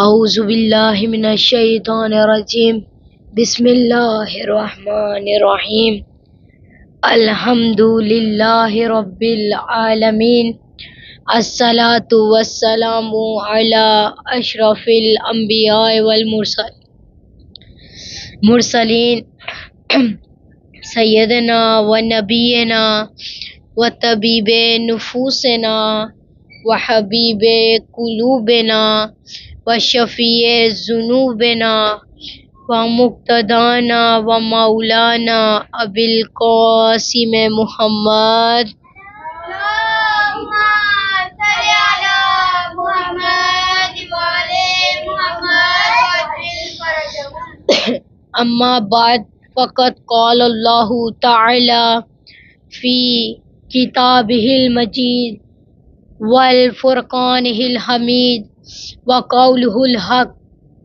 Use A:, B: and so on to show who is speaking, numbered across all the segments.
A: اعوذ باللہ من الشیطان الرجیم بسم اللہ الرحمن الرحیم الحمد للہ رب العالمین الصلاۃ والسلام علی اشرف الانبیاء والمرسلین سیدنا و نبینا و طبیب نفوسنا و حبیب قلوبنا و شفیع ذنوبنا و مقتدانا و مولانا ابی القاسم محمد اما بعد فقد قال اللہ تعالی فی کتابہ المجید والفرقانہ الحمید وقولہ الحق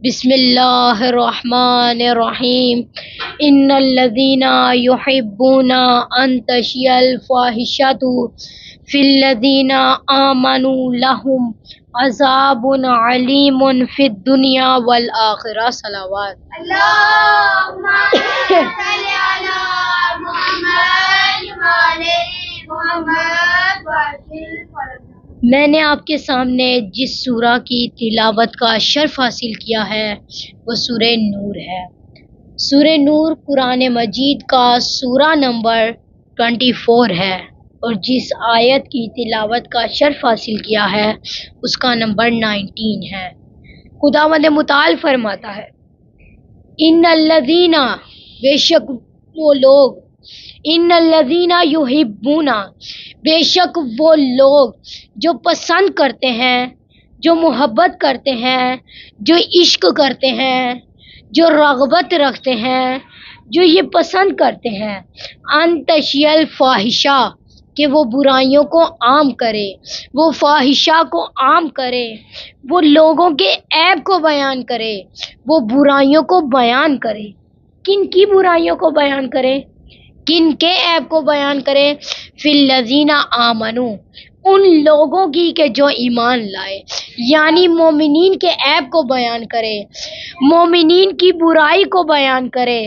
A: بسم اللہ الرحمن الرحیم ان الذین یحبون ان تشیع الفاحشۃ فی الذین آمنوا لهم عذاب علیم فی الدنیا والآخرہ صلوات
B: اللہم صل علی محمد وعلی محمد وسلم۔
A: میں نے آپ کے سامنے جس سورہ کی تلاوت کا شرف حاصل کیا ہے وہ سورہ نور ہے۔ سورہ نور قرآن مجید کا سورہ نمبر 24 ہے اور جس آیت کی تلاوت کا شرف حاصل کیا ہے اس کا نمبر 19 ہے۔ خداوند متعال فرماتا ہے ان الذین، بے شک وہ لوگ، ان الذین یحبون، بے شک وہ لوگ جو پسند کرتے ہیں، جو محبت کرتے ہیں، جو عشق کرتے ہیں، جو رغبت رکھتے ہیں، جو یہ پسند کرتے ہیں ان تشیع الفاحشہ، کہ وہ برائیوں کو عام کرے، وہ فاحشہ کو عام کرے، وہ لوگوں کے عیب کو بیان کرے، وہ برائیوں کو بیان کرے۔ کن کی برائیوں کو بیان کرے؟ کن کے عیب کو بیان کرے؟ فی الذین آمنوا، ان لوگوں کی کہ جو ایمان لائے، یعنی مومنین کے عیب کو بیان کرے، مومنین کی برائی کو بیان کرے،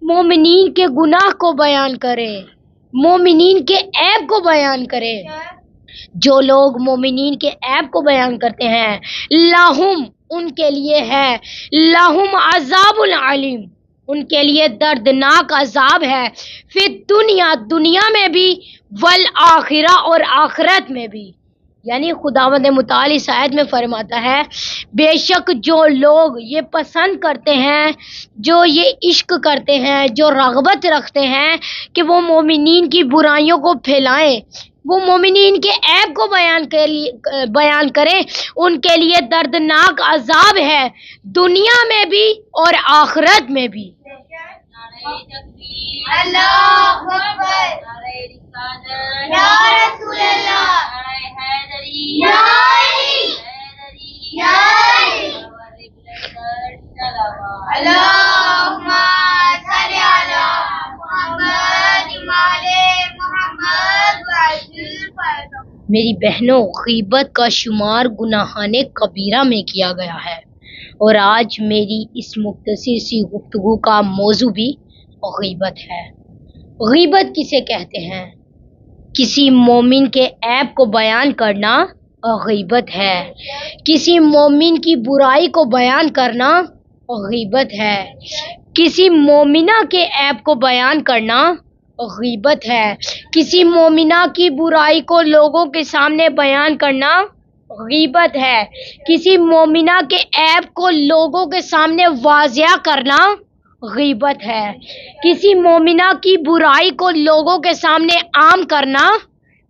A: مومنین کے گناہ کو بیان کرے، مومنین کے عیب کو بیان کرے۔ جو لوگ مومنین کے عیب کو بیان کرتے ہیں لہم، ان کے لیے ہے، لہم عذاب العلیم، ان کے لیے دردناک عذاب ہے، فی الدنیا، دنیا میں بھی، والآخرہ، اور آخرت میں بھی۔ یعنی خداوند متعال اس آیت میں فرماتا ہے بے شک جو لوگ یہ پسند کرتے ہیں، جو یہ عشق کرتے ہیں، جو رغبت رکھتے ہیں کہ وہ مومنین کی برائیوں کو پھیلائیں، وہ مومنین کے عیب کو بیان کریں، ان کے لیے دردناک عذاب ہے، دنیا میں بھی اور آخرت میں بھی۔
B: اللہ اکبر، یا رسول اللہ، یا علی، یا علی، اللہم صل علی محمد وعلی محمد وسلم۔
A: میری بہنوں، غیبت کا شمار گناہان کبیرہ میں کیا گیا ہے، اور آج میری اس مختصر سی گفتگو کا موضوع بھی غیبت ہے۔ غیبت کسے کہتے ہیں؟ کسی مومن کے عیب کو بیان کرنا غیبت ہے، کسی مومن کی برائی کو بیان کرنا غیبت ہے، کسی مومنہ کے عیب کو بیان کرنا غیبت ہے، کسی مومنہ کی برائی کو لوگوں کے سامنے بیان کرنا غیبت ہے، کسی مومنہ کے عیب کو لوگوں کے سامنے واضح کرنا غیبت ہے، کسی مومنہ کی برائی کو لوگوں کے سامنے عام کرنا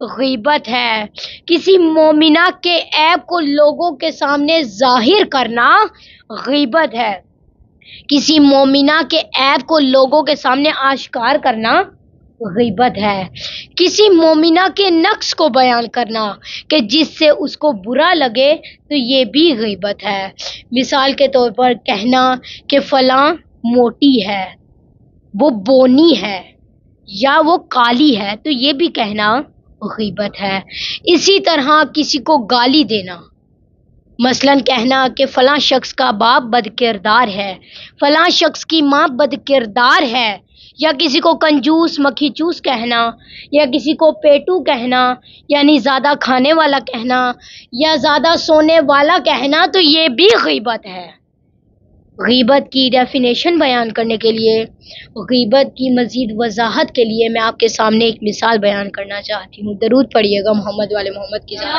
A: غیبت ہے، کسی مومنہ کے عیب کو لوگوں کے سامنے ظاہر کرنا غیبت ہے، کسی مومنہ کے عیب کو لوگوں کے سامنے آشکار کرنا غیبت ہے، کسی مومنہ کے نقص کو بیان کرنا کہ جس سے اس کو برا لگے تو یہ بھی غیبت ہے۔ مثال کے طور پر کہنا کہ فلاں موٹی ہے، وہ بونی ہے، یا وہ کالی ہے، تو یہ بھی کہنا غیبت ہے۔ اسی طرح کسی کو گالی دینا، مثلاً کہنا کہ فلاں شخص کا باپ بد کردار ہے، فلاں شخص کی ماں بد کردار ہے، یا کسی کو کنجوس مکھی چوس کہنا، یا کسی کو پیٹو کہنا یعنی زیادہ کھانے والا کہنا، یا زیادہ سونے والا کہنا، تو یہ بھی غیبت ہے۔ غیبت کی ڈیفینیشن بیان کرنے کے لیے، غیبت کی مزید وضاحت کے لیے میں آپ کے سامنے ایک مثال بیان کرنا چاہتی ہوں۔ درود پڑھیے گا محمد والے محمد کی ذات۔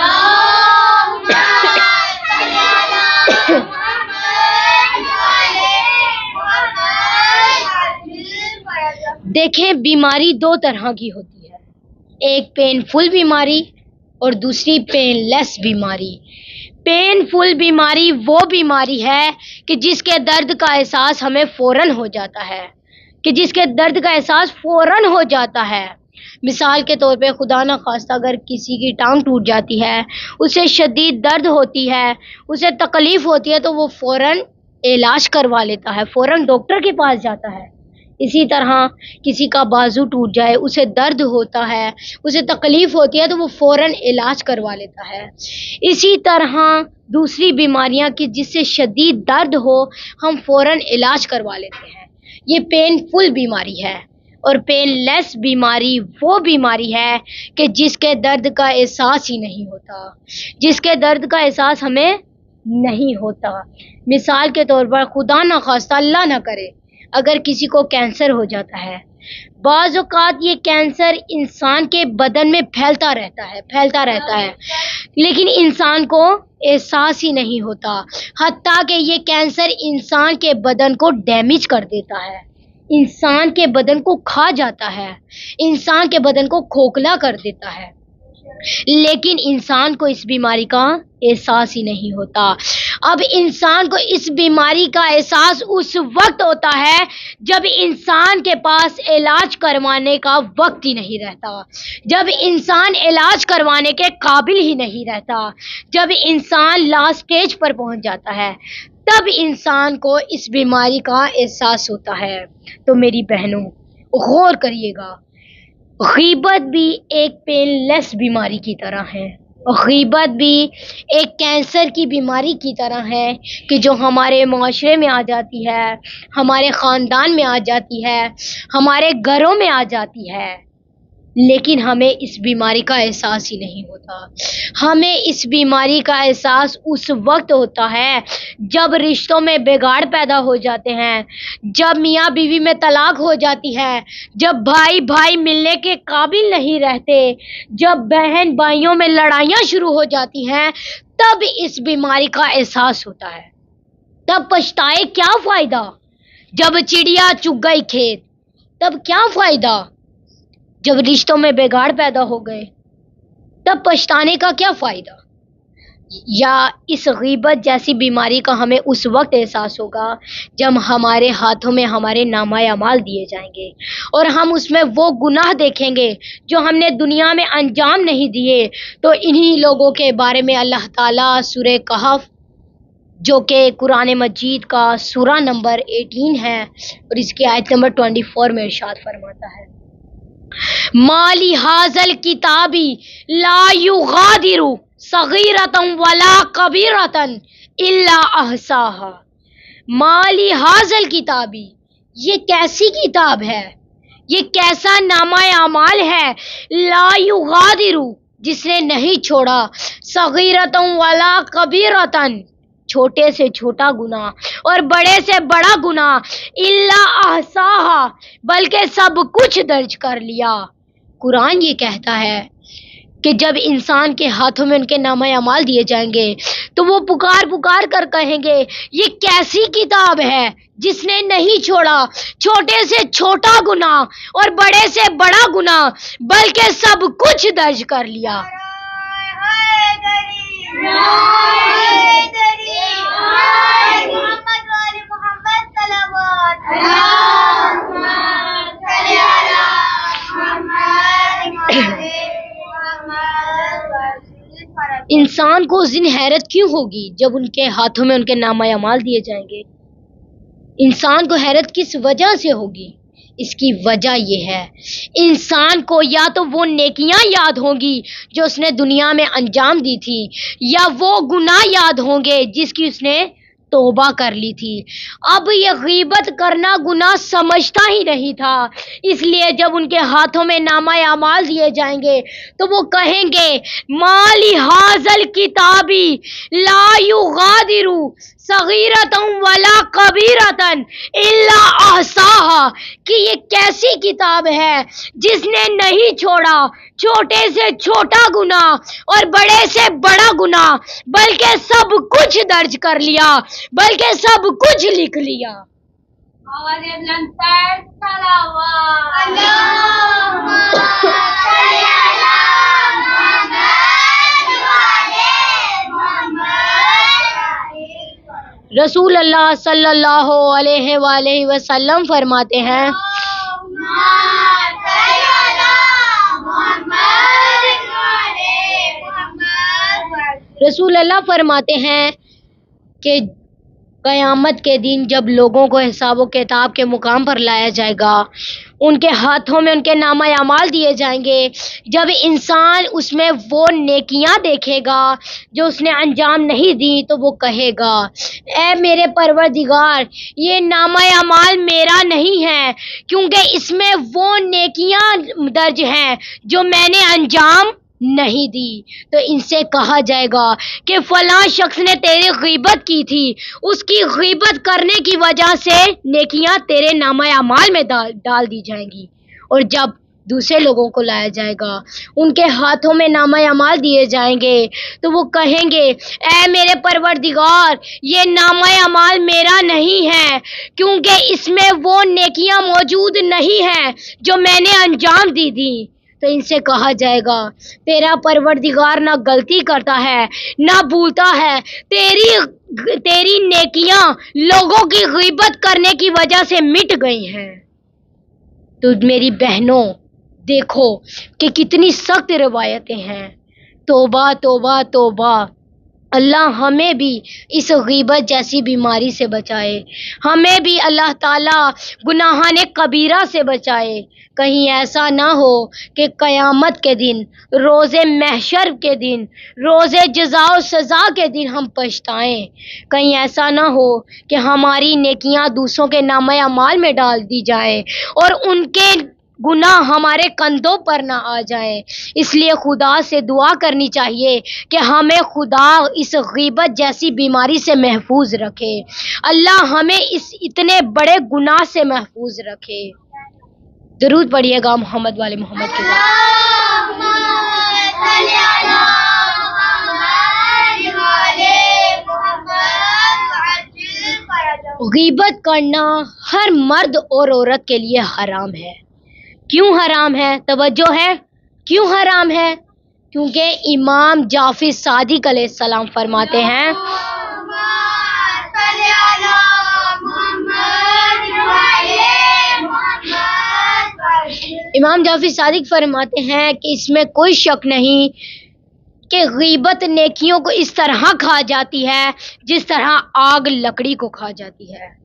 A: دیکھیں، بیماری دو طرح کی ہوتی ہے، ایک پین فل بیماری اور دوسری پین لیس بیماری۔ پین فل بیماری وہ بیماری ہے کہ جس کے درد کا احساس ہمیں فوراً ہو جاتا ہے، کہ جس کے درد کا احساس فوراً ہو جاتا ہے۔ مثال کے طور پہ خدا نخواستہ اگر کسی کی ٹانگ ٹوٹ جاتی ہے، اسے شدید درد ہوتی ہے، اسے تکلیف ہوتی ہے، تو وہ فوراً علاج کروا لیتا ہے، فوراً ڈاکٹر کے پاس جاتا ہے۔ اسی طرح کسی کا بازو ٹوٹ جائے، اسے درد ہوتا ہے، اسے تکلیف ہوتی ہے، تو وہ فوراً علاج کروا لیتا ہے۔ اسی طرح دوسری بیماریاں کہ جس سے شدید درد ہو، ہم فوراً علاج کروا لیتے ہیں، یہ پین فل بیماری ہے۔ اور پین لیس بیماری وہ بیماری ہے کہ جس کے درد کا احساس ہی نہیں ہوتا، جس کے درد کا احساس ہمیں نہیں ہوتا۔ مثال کے طور پر خدا نخواستہ اللہ نہ کرے اگر کسی کو کینسر ہو جاتا ہے، بعض اوقات یہ کینسر انسان کے بدن میں پھیلتا رہتا ہے لیکن انسان کو احساس ہی نہیں ہوتا، حتیٰ کہ یہ کینسر انسان کے بدن کو ڈیمیج کر دیتا ہے، انسان کے بدن کو کھا جاتا ہے، انسان کے بدن کو کھوکھلا کر دیتا ہے، لیکن انسان کو اس بیماری کا احساس ہی نہیں ہوتا۔ اب انسان کو اس بیماری کا احساس اس وقت ہوتا ہے جب انسان کے پاس علاج کروانے کا وقت ہی نہیں رہتا، جب انسان علاج کروانے کے قابل ہی نہیں رہتا، جب انسان لاسٹ سٹیج پر پہنچ جاتا ہے، تب انسان کو اس بیماری کا احساس ہوتا ہے۔ تو میری بہنوں غور کریے گا، غیبت بھی ایک پین لیس بیماری کی طرح ہے، غیبت بھی ایک کینسر کی بیماری کی طرح ہے کہ جو ہمارے معاشرے میں آ جاتی ہے، ہمارے خاندان میں آ جاتی ہے، ہمارے گھروں میں آ جاتی ہے، لیکن ہمیں اس بیماری کا احساس ہی نہیں ہوتا۔ ہمیں اس بیماری کا احساس اس وقت ہوتا ہے جب رشتوں میں بگاڑ پیدا ہو جاتے ہیں، جب میاں بیوی میں طلاق ہو جاتی ہے، جب بھائی بھائی ملنے کے قابل نہیں رہتے، جب بہن بھائیوں میں لڑائیاں شروع ہو جاتی ہیں، تب اس بیماری کا احساس ہوتا ہے۔ تب پچھتائے کیا فائدہ؟ جب چڑیا چگ گئی کھیت، تب کیا فائدہ؟ جب رشتوں میں بگاڑ پیدا ہو گئے، تب پچھتانے کا کیا فائدہ؟ یا اس غیبت جیسی بیماری کا ہمیں اس وقت احساس ہوگا جب ہمارے ہاتھوں میں ہمارے نامہ اعمال دیے جائیں گے اور ہم اس میں وہ گناہ دیکھیں گے جو ہم نے دنیا میں انجام نہیں دیے۔ تو انہی لوگوں کے بارے میں اللہ تعالیٰ سورہ کہف، جو کہ قرآن مجید کا سورہ نمبر 18 ہے اور اس کی آیت نمبر 24 میں ارشاد فرماتا ہے، مالی حاضل کتابی لا یغادر صغیرۃ ولا کبیرۃ الا احصاها۔ مالی حاضل کتابی، یہ کیسی کتاب ہے، یہ کیسا نامہ اعمال ہے، لا یغادر، جس نے نہیں چھوڑا، صغیرۃ ولا کبیرۃ، چھوٹے سے چھوٹا گناہ اور بڑے سے بڑا گناہ، الا احصاها، بلکہ سب کچھ درج کر لیا۔ قرآن یہ کہتا ہے کہ جب انسان کے ہاتھوں میں ان کے نامہ اعمال دیے جائیں گے تو وہ پکار پکار کر کہیں گے، یہ کیسی کتاب ہے جس نے نہیں چھوڑا چھوٹے سے چھوٹا گناہ اور بڑے سے بڑا گناہ، بلکہ سب کچھ درج کر لیا۔ انسان کو اس دن حیرت کیوں ہوگی جب ان کے ہاتھوں میں ان کے نامہ اعمال دیے جائیں گے؟ انسان کو حیرت کس وجہ سے ہوگی؟ اس کی وجہ یہ ہے، انسان کو یا تو وہ نیکیاں یاد ہوں گی جو اس نے دنیا میں انجام دی تھی، یا وہ گناہ یاد ہوں گے جس کی اس نے توبہ کر لی تھی۔ اب یہ غیبت کرنا گناہ سمجھتا ہی نہیں تھا، اس لیے جب ان کے ہاتھوں میں نامہ اعمال دیے جائیں گے تو وہ کہیں گے مالی حاضل کتابی لا یغادر صغیرۃ ولا کبیرۃ الا احصاها، کہ یہ کیسی کتاب ہے جس نے نہیں چھوڑا چھوٹے سے چھوٹا گناہ اور بڑے سے بڑا گناہ، بلکہ سب کچھ درج کر لیا، بلکہ سب کچھ لکھ لیا۔
B: آواز بلند تر صلوات اللہم صلی علی محمد وعلی محمد۔
A: رسول اللہ صلی اللہ علیہ وآلہ وسلم فرماتے ہیں رسول اللہ فرماتے ہیں کہ قیامت کے دن جب لوگوں کو حساب و کتاب کے مقام پر لایا جائے گا، ان کے ہاتھوں میں ان کے نامہ اعمال دیے جائیں گے، جب انسان اس میں وہ نیکیاں دیکھے گا جو اس نے انجام نہیں دی تو وہ کہے گا اے میرے پروردگار، یہ نامہ اعمال میرا نہیں ہے، کیونکہ اس میں وہ نیکیاں درج ہیں جو میں نے انجام نہیں دی۔ تو ان سے کہا جائے گا کہ فلاں شخص نے تیری غیبت کی تھی، اس کی غیبت کرنے کی وجہ سے نیکیاں تیرے نامہ اعمال میں ڈال دی جائیں گی۔ اور جب دوسرے لوگوں کو لایا جائے گا، ان کے ہاتھوں میں نامہ اعمال دیے جائیں گے تو وہ کہیں گے اے میرے پروردگار، یہ نامہ اعمال میرا نہیں ہے، کیونکہ اس میں وہ نیکیاں موجود نہیں ہیں جو میں نے انجام دی۔ تو ان سے کہا جائے گا تیرا پروردگار نہ غلطی کرتا ہے نہ بھولتا ہے، تیری نیکیاں لوگوں کی غیبت کرنے کی وجہ سے مٹ گئی ہیں۔ تو میری بہنوں دیکھو کہ کتنی سخت روایتیں ہیں۔ توبہ توبہ توبہ، اللہ ہمیں بھی اس غیبت جیسی بیماری سے بچائے، ہمیں بھی اللہ تعالیٰ گناہان کبیرہ سے بچائے۔ کہیں ایسا نہ ہو کہ قیامت کے دن، روز محشر کے دن، روز جزا و سزا کے دن ہم پچھتائیں۔ کہیں ایسا نہ ہو کہ ہماری نیکیاں دوسروں کے نامہ اعمال میں ڈال دی جائیں اور ان کے گناہ ہمارے کندھوں پر نہ آ جائیں۔ اس لیے خدا سے دعا کرنی چاہیے کہ ہمیں خدا اس غیبت جیسی بیماری سے محفوظ رکھے، اللہ ہمیں اس اتنے بڑے گناہ سے محفوظ رکھے۔ درود پڑھیے گا محمد والے محمد کے ساتھ۔ غیبت کرنا ہر مرد اور عورت کے لیے حرام ہے۔ کیوں حرام ہے؟ توجہ ہے، کیوں حرام ہے؟ کیونکہ امام جعفر صادق علیہ السلام فرماتے ہیں امام جعفر صادق فرماتے ہیں کہ اس میں کوئی شک نہیں کہ غیبت نیکیوں کو اس طرح کھا جاتی ہے جس طرح آگ لکڑی کو کھا جاتی ہے۔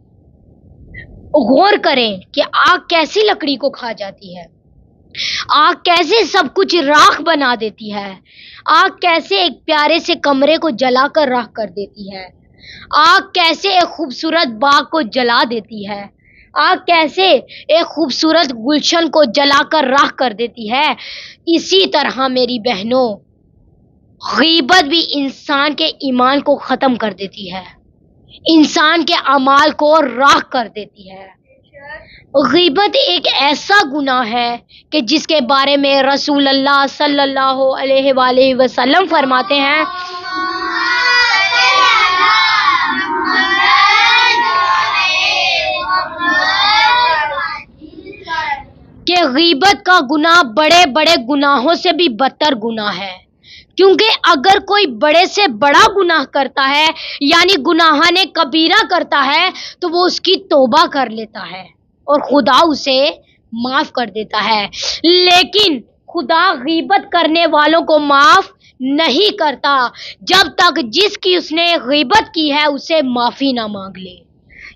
A: غور کریں کہ آگ کیسی لکڑی کو کھا جاتی ہے، آگ کیسے سب کچھ راکھ بنا دیتی ہے، آگ کیسے ایک پیارے سے کمرے کو جلا کر راکھ کر دیتی ہے، آگ کیسے ایک خوبصورت باغ کو جلا دیتی ہے، آگ کیسے ایک خوبصورت گلشن کو جلا کر راکھ کر دیتی ہے۔ اسی طرح میری بہنوں، غیبت بھی انسان کے ایمان کو ختم کر دیتی ہے، انسان کے اعمال کو راکھ کر دیتی ہے۔ غیبت ایک ایسا گناہ ہے کہ جس کے بارے میں رسول اللہ صلی اللہ علیہ وآلہ وسلم فرماتے ہیں کہ غیبت کا گناہ بڑے بڑے گناہوں سے بھی بدتر گناہ ہے، کیونکہ اگر کوئی بڑے سے بڑا گناہ کرتا ہے یعنی گناہان کبیرہ کرتا ہے تو وہ اس کی توبہ کر لیتا ہے اور خدا اسے معاف کر دیتا ہے، لیکن خدا غیبت کرنے والوں کو معاف نہیں کرتا جب تک جس کی اس نے غیبت کی ہے اسے معافی نہ مانگ لے۔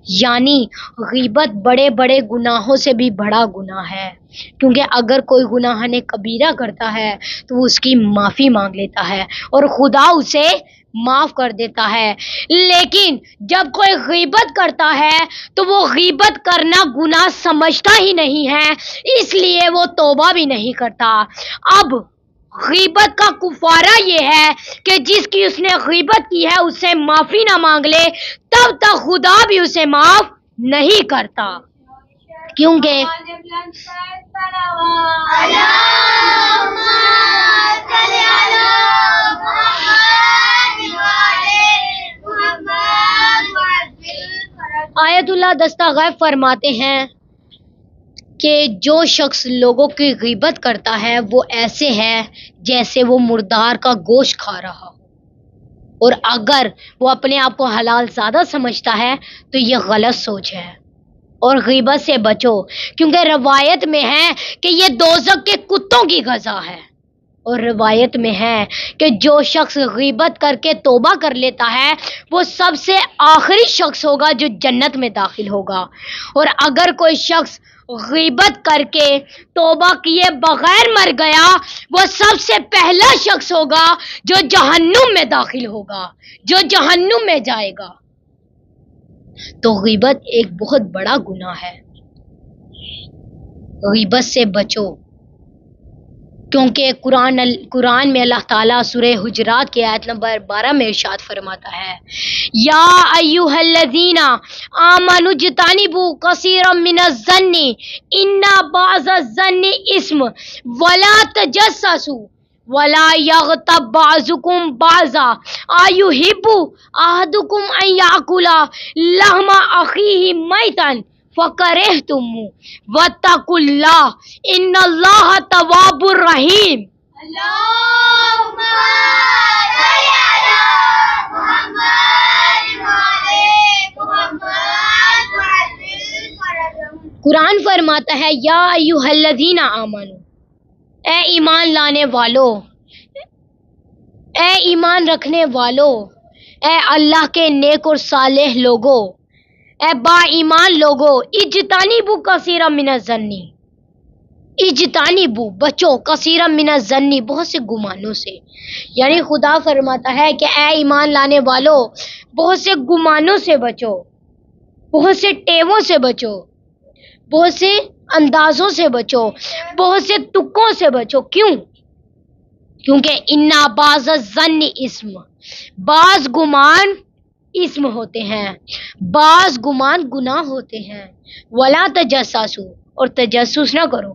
A: یعنی غیبت بڑے بڑے گناہوں سے بھی بڑا گناہ ہے، کیونکہ اگر کوئی گناہ نے کبیرہ کرتا ہے تو وہ اس کی معافی مانگ لیتا ہے اور خدا اسے معاف کر دیتا ہے، لیکن جب کوئی غیبت کرتا ہے تو وہ غیبت کرنا گناہ سمجھتا ہی نہیں ہے، اس لیے وہ توبہ بھی نہیں کرتا۔ اب غیبت کا کفارہ یہ ہے کہ جس کی اس نے غیبت کی ہے اس سے معافی نہ مانگ لے تب تک خدا بھی اسے معاف نہیں کرتا، کیونکہ آیت اللہ دستہ غیب فرماتے ہیں کہ جو شخص لوگوں کی غیبت کرتا ہے وہ ایسے ہے جیسے وہ مردار کا گوشت کھا رہا ہو، اور اگر وہ اپنے آپ کو حلال زیادہ سمجھتا ہے تو یہ غلط سوچ ہے، اور غیبت سے بچو کیونکہ روایت میں ہے کہ یہ دوزخ کے کتوں کی غذا ہے، اور روایت میں ہے کہ جو شخص غیبت کر کے توبہ کر لیتا ہے وہ سب سے آخری شخص ہوگا جو جنت میں داخل ہوگا، اور اگر کوئی شخص غیبت کر کے توبہ کیے بغیر مر گیا وہ سب سے پہلا شخص ہوگا جو جہنم میں داخل ہوگا، جو جہنم میں جائے گا۔ تو غیبت ایک بہت بڑا گناہ ہے، غیبت سے بچو، کیونکہ قرآن میں اللہ تعالیٰ سورہ حجرات کی آیت نمبر 12 میں ارشاد فرماتا ہے، یا ایھا الذین آمنوا اجتنبوا کثیرا من الظن ان بعض الظن اثم ولا تجسسوا ولا یغتب بعضکم بعضا ایحب احدکم ان یاکل لحم اخیہ میتا فکرہتموہ واتقوا اللہ ان اللہ تواب الرحیم۔
B: اللہم صل علی محمد وعلی محمد وسلم۔
A: قرآن فرماتا ہے یا ایھا الذین آمنوا، اے ایمان لانے والو، اے ایمان رکھنے والو، اے اللہ کے نیک اور صالح لوگو، اے با ایمان لوگو، اجتنبوا کثیرا من الظن، اجتنبوا بچو، کثیرا من الظن بہت سے گمانوں سے، یعنی خدا فرماتا ہے کہ اے ایمان لانے والو بہت سے گمانوں سے بچو، بہت سے ٹیووں سے بچو، بہت سے اندازوں سے بچو، بہت سے تکوں سے بچو۔ کیوں؟ کیونکہ انا بعض الظن اسم، بعض گمان اسم ہوتے ہیں، بعض گمان گناہ ہوتے ہیں۔ ولا تجسسوا، اور تجسس نہ کرو،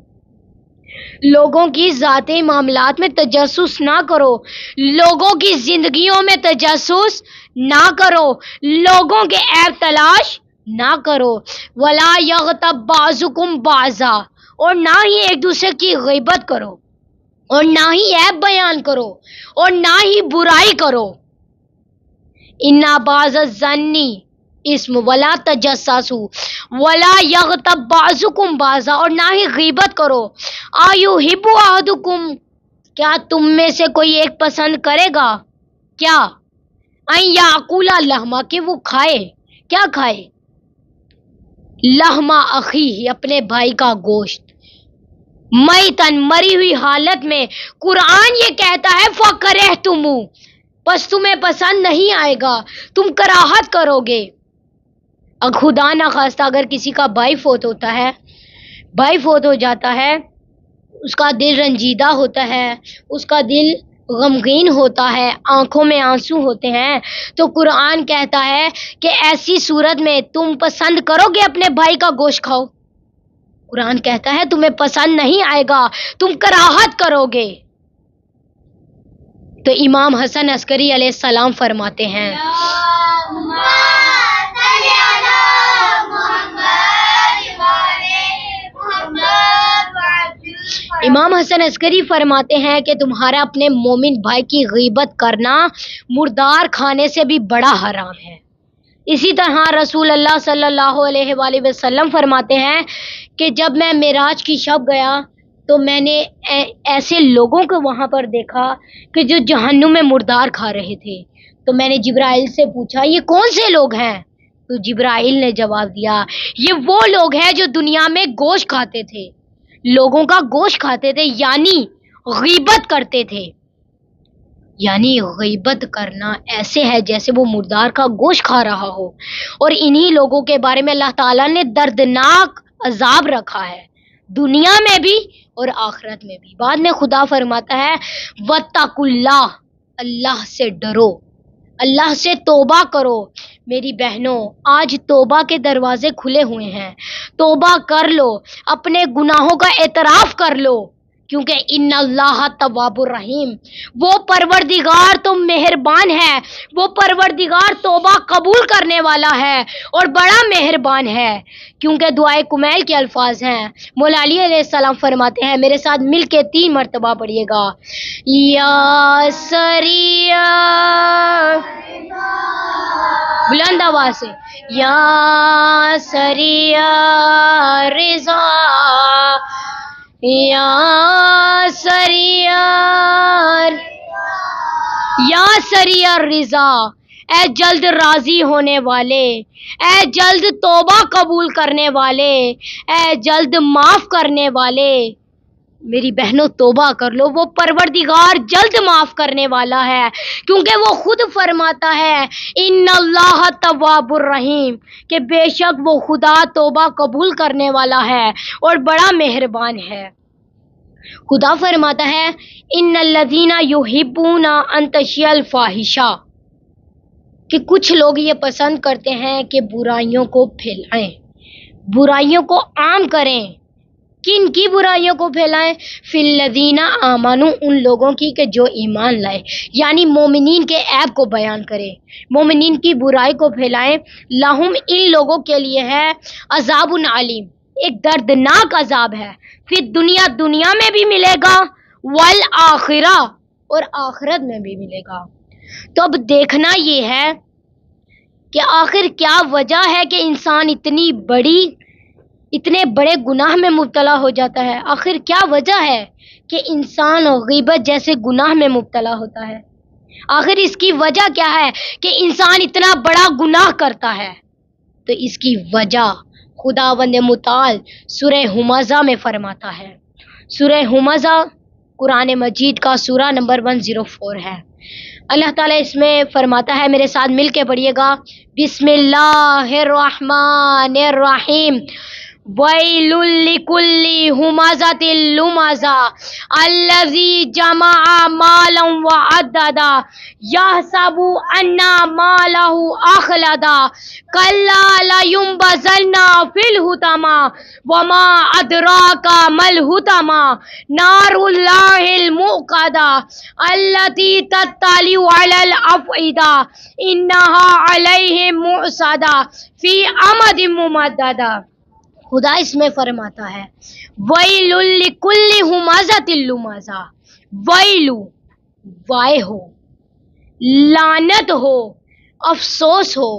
A: لوگوں کی ذاتی معاملات میں تجسس نہ کرو، لوگوں کی زندگیوں میں تجسس نہ کرو، لوگوں کے عیب تلاش نہ کرو۔ ولا یغتب بعضکم بعضا، اور نہ ہی ایک دوسرے کی غیبت کرو، اور نہ ہی عیب بیان کرو، اور نہ ہی برائی کرو۔ انا بعض الظن اسم ولا تجسسوا ولا یغتب بعضکم بعضا، اور نہ ہی غیبت کرو۔ ایحب احدکم، کیا تم میں سے کوئی ایک پسند کرے گا، کیا ان یاکل لحم، کہ وہ کھائے، کیا کھائے، لحم اخیہ، اپنے بھائی کا گوشت، میتن، مری ہوئی حالت میں۔ قرآن یہ کہتا ہے فکرہتموہ، بس تمہیں پسند نہیں آئے گا، تم کراہت کرو گے۔ اب خدا نخواستہ اگر کسی کا بھائی فوت ہوتا ہے، بھائی فوت ہو جاتا ہے، اس کا دل رنجیدہ ہوتا ہے، اس کا دل غمگین ہوتا ہے، آنکھوں میں آنسو ہوتے ہیں، تو قرآن کہتا ہے کہ ایسی صورت میں تم پسند کرو گے اپنے بھائی کا گوشت کھاؤ؟ قرآن کہتا ہے تمہیں پسند نہیں آئے گا، تم کراہت کرو گے۔ تو امام حسن عسکری علیہ السلام فرماتے ہیں
B: اللہم صل علی محمد وعلی محمد وسلم۔
A: امام حسن عسکری فرماتے ہیں کہ تمہارا اپنے مومن بھائی کی غیبت کرنا مردار کھانے سے بھی بڑا حرام ہے۔ اسی طرح رسول اللہ صلی اللہ علیہ وآلہ وسلم فرماتے ہیں کہ جب میں معراج کی شب گیا تو میں نے ایسے لوگوں کو وہاں پر دیکھا کہ جو جہنم میں مردار کھا رہے تھے، تو میں نے جبرائیل سے پوچھا یہ کون سے لوگ ہیں؟ تو جبرائیل نے جواب دیا یہ وہ لوگ ہیں جو دنیا میں گوشت کھاتے تھے، لوگوں کا گوشت کھاتے تھے، یعنی غیبت کرتے تھے. یعنی غیبت کرنا ایسے ہے جیسے وہ مردار کا گوشت کھا رہا ہو. اور انہی لوگوں کے بارے میں اللہ تعالیٰ نے دردناک عذاب رکھا ہے، دنیا میں بھی اور آخرت میں بھی. بعد میں خدا فرماتا ہے وَاتَّقُوا اللَّهَ، اللہ سے ڈرو، اللہ سے توبہ کرو. میری بہنوں، آج توبہ کے دروازے کھلے ہوئے ہیں. توبہ کر لو، اپنے گناہوں کا اعتراف کر لو، کیونکہ ان اللہ تواب الرحیم، وہ پروردگار تو مہربان ہے، وہ پروردگار توبہ قبول کرنے والا ہے اور بڑا مہربان ہے. کیونکہ دعائے کمیل کے الفاظ ہیں، مولا علی علیہ السلام فرماتے ہیں، میرے ساتھ مل کے 3 مرتبہ پڑھیے گا، یا سریع، بلند آواز سے، یا سریع رضا، یا سریع، یا سریع رضا، اے جلد راضی ہونے والے، اے جلد توبہ قبول کرنے والے، اے جلد معاف کرنے والے. میری بہنوں توبہ کر لو، وہ پروردگار جلد معاف کرنے والا ہے، کیونکہ وہ خود فرماتا ہے ان اللہ تواب الرحیم، کہ بے شک وہ خدا توبہ قبول کرنے والا ہے اور بڑا مہربان ہے. خدا فرماتا ہے ان الذین یحبون ان تشیع الفاحشہ، کہ کچھ لوگ یہ پسند کرتے ہیں کہ برائیوں کو پھیلائیں، برائیوں کو عام کریں. کن کی برائیوں کو پھیلائیں؟ فی الذین آمنوا، ان لوگوں کی کہ جو ایمان لائے، یعنی مومنین کے عیب کو بیان کرے، مومنین کی برائی کو پھیلائیں. لہم، ان لوگوں کے لیے ہے عذاب علیم، ایک دردناک عذاب ہے. پھر دنیا میں بھی ملے گا، والآخرہ، اور آخرت میں بھی ملے گا. تو اب دیکھنا یہ ہے کہ آخر کیا وجہ ہے کہ انسان اتنے بڑے گناہ میں مبتلا ہو جاتا ہے. آخر کیا وجہ ہے کہ انسان غیبت جیسے گناہ میں مبتلا ہوتا ہے؟ آخر اس کی وجہ کیا ہے کہ انسان اتنا بڑا گناہ کرتا ہے؟ تو اس کی وجہ خداوند متعال سورہ ہمزہ میں فرماتا ہے. سورہ ہمزہ قرآن مجید کا سورہ نمبر 104 ہے. اللہ تعالیٰ اس میں فرماتا ہے، میرے ساتھ مل کے پڑھیے گا، بسم اللہ الرحمن الرحیم، ویل لکل ہمزۃ لمزہ الذی جمع مالا وعددا یحسب ان مالہ اخلدا کلا لینبذن فی الحطمہ وما ادراک ما الحطمہ نار اللہ الموقدہ التی تطلع علی الافئدہ انہا علیہم مؤصدہ فی امد ممددہ. خدا اس میں فرماتا ہے ویل لکل ہمزۃ لمزہ، ویلو، وائے ہو، لعنت ہو، افسوس ہو،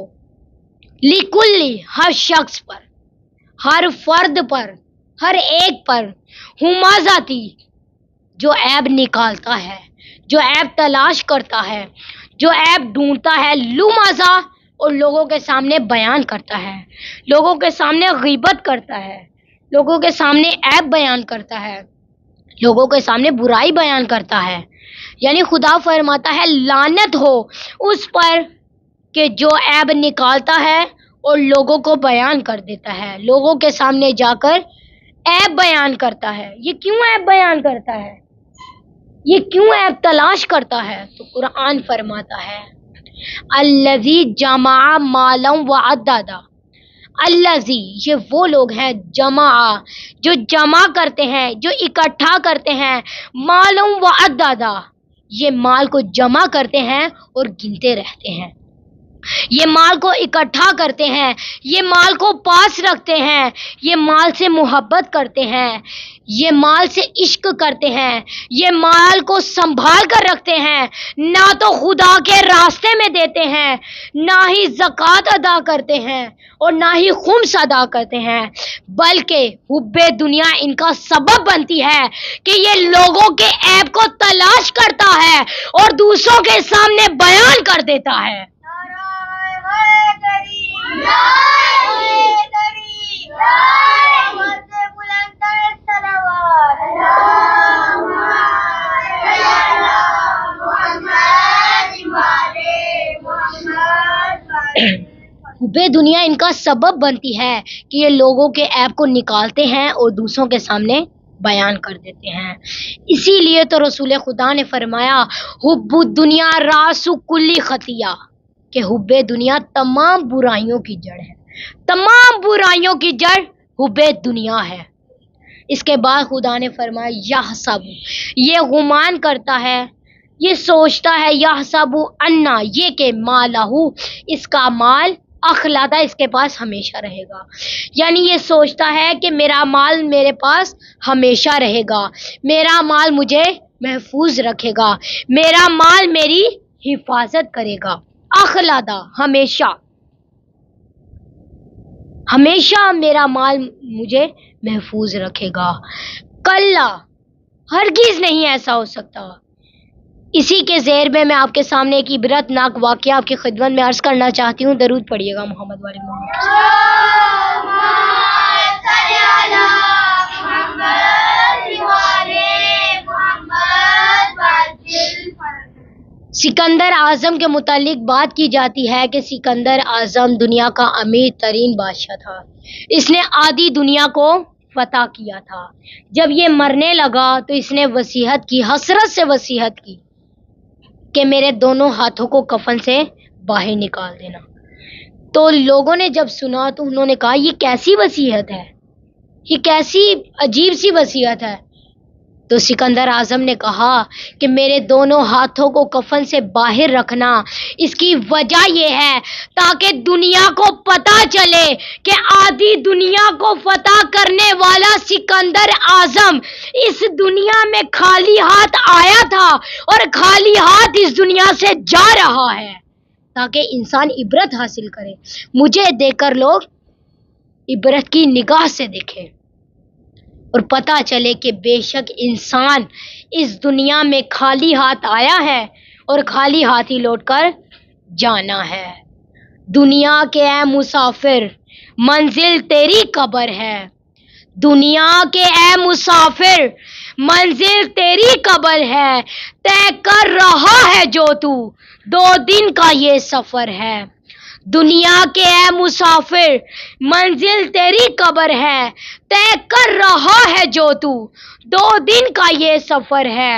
A: لکل، ہر شخص پر، ہر فرد پر، ہر ایک پر، ہمزاتی، جو عیب نکالتا ہے، جو عیب تلاش کرتا ہے، جو عیب ڈھونڈتا ہے، لمزہ، اور لوگوں کے سامنے بیان کرتا ہے، لوگوں کے سامنے غیبت کرتا ہے، لوگوں کے سامنے عیب بیان کرتا ہے، لوگوں کے سامنے برائی بیان کرتا ہے. یعنی خدا فرماتا ہے لعنت ہو اس پر کہ جو عیب نکالتا ہے اور لوگوں کو بیان کر دیتا ہے، لوگوں کے سامنے جا کر عیب بیان کرتا ہے. یہ کیوں عیب بیان کرتا ہے؟ یہ کیوں عیب تلاش کرتا ہے؟ تو قرآن فرماتا ہے الذی جمع مالا وعددا، الذی، یہ وہ لوگ ہیں جمع، جو جمع کرتے ہیں، جو اکٹھا کرتے ہیں، مالا وعددا، یہ مال کو جمع کرتے ہیں اور گنتے رہتے ہیں، یہ مال کو اکٹھا کرتے ہیں، یہ مال کو پاس رکھتے ہیں، یہ مال سے محبت کرتے ہیں، یہ مال سے عشق کرتے ہیں، یہ مال کو سنبھال کر رکھتے ہیں، نہ تو خدا کے راستے میں دیتے ہیں، نہ ہی زکوٰۃ ادا کرتے ہیں اور نہ ہی خمس ادا کرتے ہیں، بلکہ حب دنیا ان کا سبب بنتی ہے کہ یہ لوگوں کے عیب کو تلاش کرتا ہے اور دوسروں کے سامنے بیان کر دیتا ہے. حب دنیا ان کا سبب بنتی ہے کہ یہ لوگوں کے عیب کو نکالتے ہیں اور دوسروں کے سامنے بیان کر دیتے ہیں. اسی لیے تو رسول خدا نے فرمایا حب الدنیا راس کلی خطیہ، کہ حب دنیا تمام برائیوں کی جڑ ہے. تمام برائیوں کی جڑ حب دنیا ہے. اس کے بعد خدا نے فرمایا یحسب، یہ گمان کرتا ہے، یہ سوچتا ہے، یحسب انا، یہ کہ مالہ، اس کا مال اخلادہ، اس کے پاس ہمیشہ رہے گا. یعنی یہ سوچتا ہے کہ میرا مال میرے پاس ہمیشہ رہے گا، میرا مال مجھے محفوظ رکھے گا، میرا مال میری حفاظت کرے گا. اخلادہ، ہمیشہ، ہمیشہ میرا مال مجھے محفوظ رکھے گا. کلا، ہرگز نہیں ایسا ہو سکتا. اسی کے زیر میں آپ کے سامنے ایک عبرت ناک واقعہ آپ کی خدمت میں عرض کرنا چاہتی ہوں. درود پڑھیے گا محمد والے محمد. سکندر اعظم کے متعلق بات کی جاتی ہے کہ سکندر اعظم دنیا کا امیر ترین بادشاہ تھا. اس نے آدھی دنیا کو فتح کیا تھا. جب یہ مرنے لگا تو اس نے وصیت کی، حسرت سے وصیت کی کہ میرے دونوں ہاتھوں کو کفن سے باہر نکال دینا. تو لوگوں نے جب سنا تو انہوں نے کہا یہ کیسی وصیت ہے، یہ کیسی عجیب سی وصیت ہے. تو سکندر اعظم نے کہا کہ میرے دونوں ہاتھوں کو کفن سے باہر رکھنا، اس کی وجہ یہ ہے تاکہ دنیا کو پتہ چلے کہ آدھی دنیا کو فتح کرنے والا سکندر اعظم اس دنیا میں خالی ہاتھ آیا تھا اور خالی ہاتھ اس دنیا سے جا رہا ہے، تاکہ انسان عبرت حاصل کرے. مجھے دیکھ کر لوگ عبرت کی نگاہ سے دیکھیں اور پتہ چلے کہ بے شک انسان اس دنیا میں خالی ہاتھ آیا ہے اور خالی ہاتھ ہی لوٹ کر جانا ہے. دنیا کے اے مسافر، منزل تیری قبر ہے. دنیا کے اے مسافر، منزل تیری قبر ہے. طے کر رہا ہے جو تو، 2 دن کا یہ سفر ہے. دنیا کے اے مسافر، منزل تیری قبر ہے. طے کر رہا ہے جو تو، 2 دن کا یہ سفر ہے.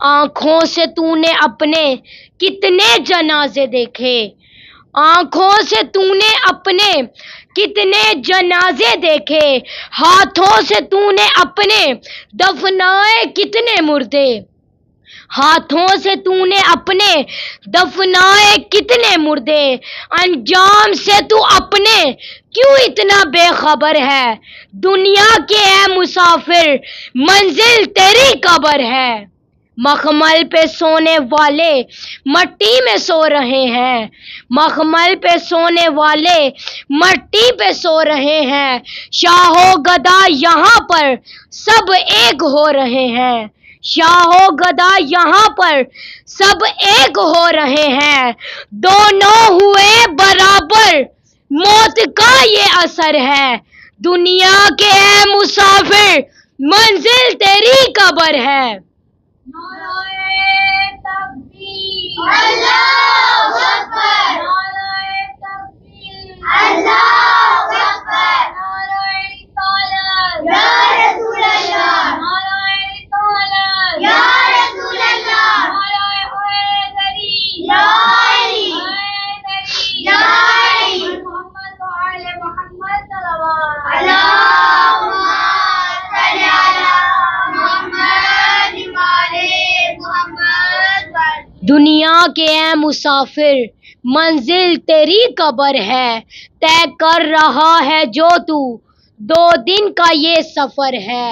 A: آنکھوں سے تو نے اپنے کتنے جنازے دیکھے، آنکھوں سے تو نے اپنے کتنے جنازے دیکھے. ہاتھوں سے تو نے اپنے دفنائے کتنے مردے، ہاتھوں سے تو نے اپنے دفنائے کتنے مردے. انجام سے تو اپنے کیوں اتنا بے خبر ہے. دنیا کے اے مسافر، منزل تیری قبر ہے. مخمل پہ سونے والے مٹی میں سو رہے ہیں، مخمل پہ سونے والے مٹی پہ سو رہے ہیں. شاہ و گدا یہاں پر سب ایک ہو رہے ہیں، شاہ و گدا یہاں پر سب ایک ہو رہے ہیں. دونوں ہوئے برابر، موت کا یہ اثر ہے. دنیا کے اے مسافر، منزل تیری قبر ہے. نعرہ تکبیر،
B: اللہ اکبر،
A: نعرہ تکبیر،
B: اللہ اکبر،
A: نعرہ رسالت،
B: یا رسول اللہ،
A: نعرہ رسالت،
B: یا رسول اللہ،
A: نعرہ حیدری،
B: یا علی،
A: حیدری،
B: یا علی،
A: محمد و آل محمد صلوات.
B: اللہم صلی علی محمد و آل محمد.
A: دنیا کے اے مسافر، منزل تیری قبر ہے. طے کر رہا ہے جو تو، 2 دن کا یہ سفر ہے.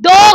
A: 2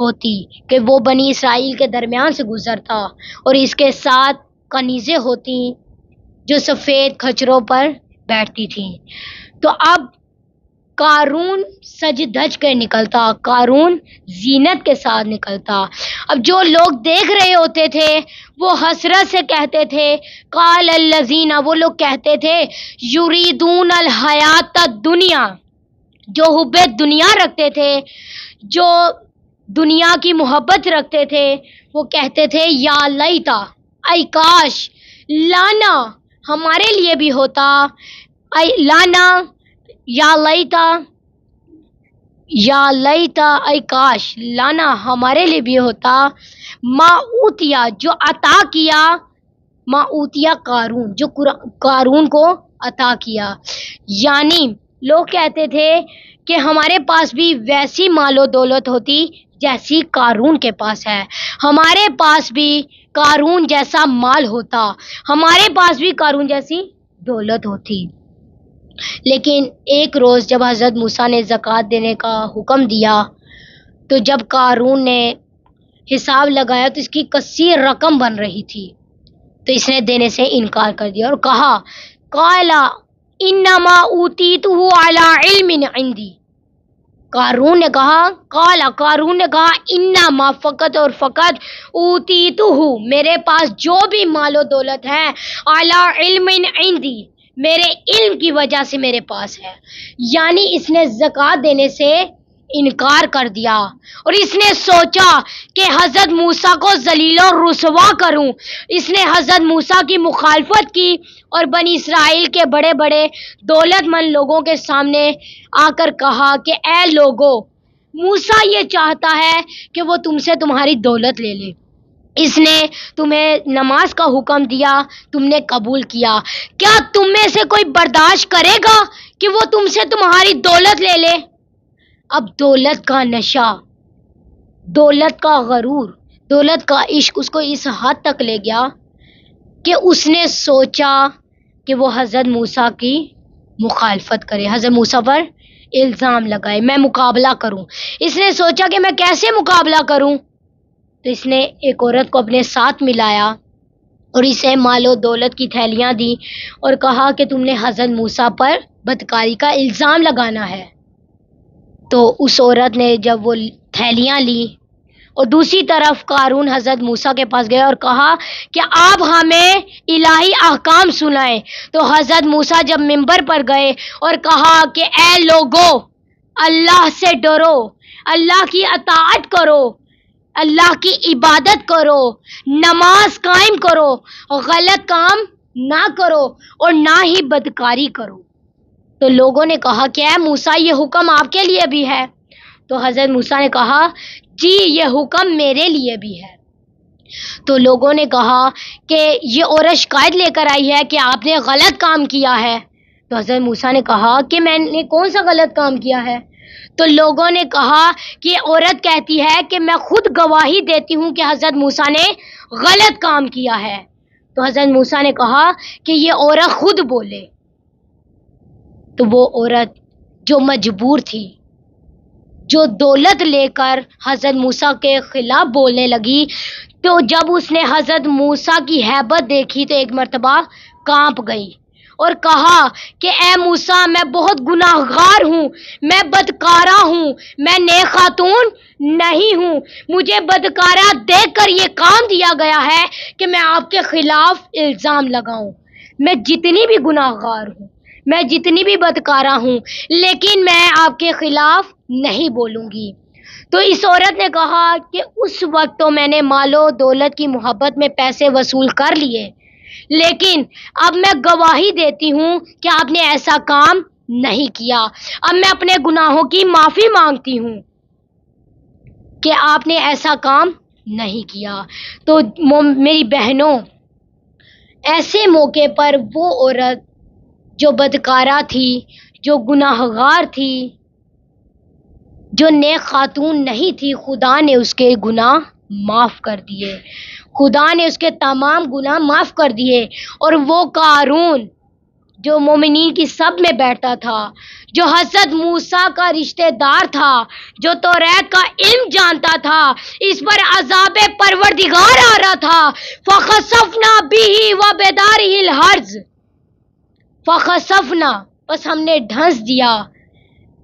A: ہوتی کہ وہ بنی اسرائیل کے درمیان سے گزرتا اور اس کے ساتھ کنیزیں ہوتی جو سفید کھچروں پر بیٹھتی تھیں۔ تو اب قارون سج دھج کے نکلتا، قارون زینت کے ساتھ نکلتا۔ اب جو لوگ دیکھ رہے ہوتے تھے وہ حسرت سے کہتے تھے، قال الذین، وہ لوگ کہتے تھے، یریدون الحیات الدنیا، جو حب دنیا رکھتے تھے، جو دنیا کی محبت رکھتے تھے، وہ کہتے تھے یا لیتا، ای کاش، لانا ہمارے لیے بھی ہوتا، ای لانا، یا لیتا، یا لیتا، ای کاش، لانا ہمارے لیے بھی ہوتا، ما اوتیا، جو عطا کیا، ما اوتیا قارون، جو قارون کو عطا کیا۔ یعنی لوگ کہتے تھے کہ ہمارے پاس بھی ویسی مال و دولت ہوتی جیسی قارون کے پاس ہے، ہمارے پاس بھی قارون جیسا مال ہوتا، ہمارے پاس بھی قارون جیسی دولت ہوتی۔ لیکن ایک روز جب حضرت موسیٰ نے زکوٰۃ دینے کا حکم دیا تو جب قارون نے حساب لگایا تو اس کی کثیر رقم بن رہی تھی، تو اس نے دینے سے انکار کر دیا اور کہا، قال انما اوتیتہ علی علم عندی، قارون نے کہا انما، فقط اور فقط، اوتیتہ، میرے پاس جو بھی مال و دولت ہے، علی علم عندی، میرے علم کی وجہ سے میرے پاس ہے۔ یعنی اس نے زکوٰۃ دینے سے انکار کر دیا اور اس نے سوچا کہ حضرت موسیٰ کو ذلیل و رسوا کروں۔ اس نے حضرت موسیٰ کی مخالفت کی اور بنی اسرائیل کے بڑے بڑے دولت مند لوگوں کے سامنے آ کر کہا کہ اے لوگو، موسیٰ یہ چاہتا ہے کہ وہ تم سے تمہاری دولت لے لے، اس نے تمہیں نماز کا حکم دیا، تم نے قبول کیا، کیا تم میں سے کوئی برداشت کرے گا کہ وہ تم سے تمہاری دولت لے لے؟ اب دولت کا نشہ، دولت کا غرور، دولت کا عشق اس کو اس حد تک لے گیا کہ اس نے سوچا کہ وہ حضرت موسیٰ کی مخالفت کرے، حضرت موسیٰ پر الزام لگائے، میں مقابلہ کروں۔ اس نے سوچا کہ میں کیسے مقابلہ کروں، تو اس نے ایک عورت کو اپنے ساتھ ملایا اور اسے مال و دولت کی تھیلیاں دی اور کہا کہ تم نے حضرت موسیٰ پر بدکاری کا الزام لگانا ہے۔ تو اس عورت نے جب وہ تھیلیاں لی اور دوسری طرف قارون حضرت موسیٰ کے پاس گیا اور کہا کہ آپ ہمیں الہی احکام سنائیں، تو حضرت موسیٰ جب منبر پر گئے اور کہا کہ اے لوگو، اللہ سے ڈرو، اللہ کی اطاعت کرو، اللہ کی عبادت کرو، نماز قائم کرو، غلط کام نہ کرو اور نہ ہی بدکاری کرو۔ تو لوگوں نے کہا کہ اے موسیٰ، یہ حکم آپ کے لیے بھی ہے؟ تو حضرت موسیٰ نے کہا، جی یہ حکم میرے لیے بھی ہے۔ تو لوگوں نے کہا کہ یہ عورت شکایت لے کر آئی ہے کہ آپ نے غلط کام کیا ہے۔ تو حضرت موسیٰ نے کہا کہ میں نے کون سا غلط کام کیا ہے؟ تو لوگوں نے کہا کہ یہ عورت کہتی ہے کہ میں خود گواہی دیتی ہوں کہ حضرت موسیٰ نے غلط کام کیا ہے۔ تو حضرت موسیٰ نے کہا کہ یہ عورت خود بولے۔ تو وہ عورت جو مجبور تھی، جو دولت لے کر حضرت موسیٰ کے خلاف بولنے لگی، تو جب اس نے حضرت موسیٰ کی ہیبت دیکھی تو ایک مرتبہ کانپ گئی اور کہا کہ اے موسیٰ، میں بہت گناہ گار ہوں، میں بدکارہ ہوں، میں نیک خاتون نہیں ہوں، مجھے بدکارہ دیکھ کر یہ کام دیا گیا ہے کہ میں آپ کے خلاف الزام لگاؤں۔ میں جتنی بھی گناہ گار ہوں، میں جتنی بھی بدکارہ ہوں، لیکن میں آپ کے خلاف نہیں بولوں گی۔ تو اس عورت نے کہا کہ اس وقت تو میں نے مال و دولت کی محبت میں پیسے وصول کر لیے، لیکن اب میں گواہی دیتی ہوں کہ آپ نے ایسا کام نہیں کیا۔ اب میں اپنے گناہوں کی معافی مانگتی ہوں کہ آپ نے ایسا کام نہیں کیا۔ تو میری بہنوں، ایسے موقع پر وہ عورت جو بدکارہ تھی، جو گناہ گار تھی، جو نیک خاتون نہیں تھی، خدا نے اس کے گناہ معاف کر دیے، خدا نے اس کے تمام گناہ معاف کر دیے، اور وہ قارون جو مومنین کی سب میں بیٹھتا تھا، جو حضرت موسیٰ کا رشتہ دار تھا، جو توریت کا علم جانتا تھا، اس پر عذاب پروردگار آ رہا تھا۔ فَخَسَفْنَا بِهِ وَبِدَارِهِ الْأَرْضَ، فَخَسَفْنَا پس ہم نے ڈھانس دیا،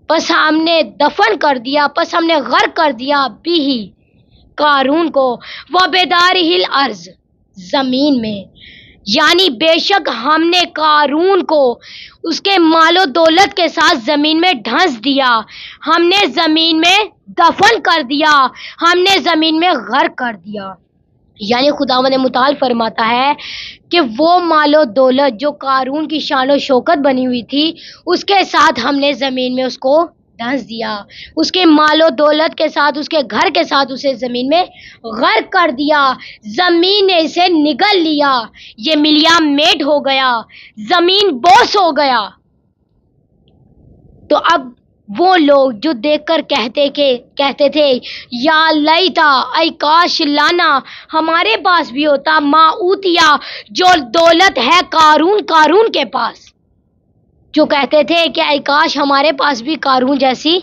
A: پس ہم نے دفن کر دیا، پس ہم نے غرق کر دیا بِهِ قارون کو، وَبِدَارِهِ الْأَرْضَ زمین میں، یعنی بے شک ہم نے قارون کو اس کے مال و دولت کے ساتھ زمین میں ڈھانس دیا، ہم نے زمین میں دفن کر دیا، ہم نے زمین میں غرق کر دیا۔ یعنی خداوند متعال فرماتا ہے کہ وہ مال و دولت جو قارون کی شان و شوکت بنی ہوئی تھی، اس کے ساتھ ہم نے زمین میں اس کو ڈھانس دیا، اس کے مال و دولت کے ساتھ، اس کے گھر کے ساتھ اسے زمین میں غرق کر دیا، زمین نے اسے نگل لیا، یہ ملیا میٹ ہو گیا، زمین بوس ہو گیا۔ تو اب وہ لوگ جو دیکھ کر کہتے تھے یا لیتا، اے کاش لانا ہمارے پاس بھی ہوتا ما اوتیا، جو دولت ہے قارون کے پاس، جو کہتے تھے کہ اے کاش ہمارے پاس بھی قارون جیسی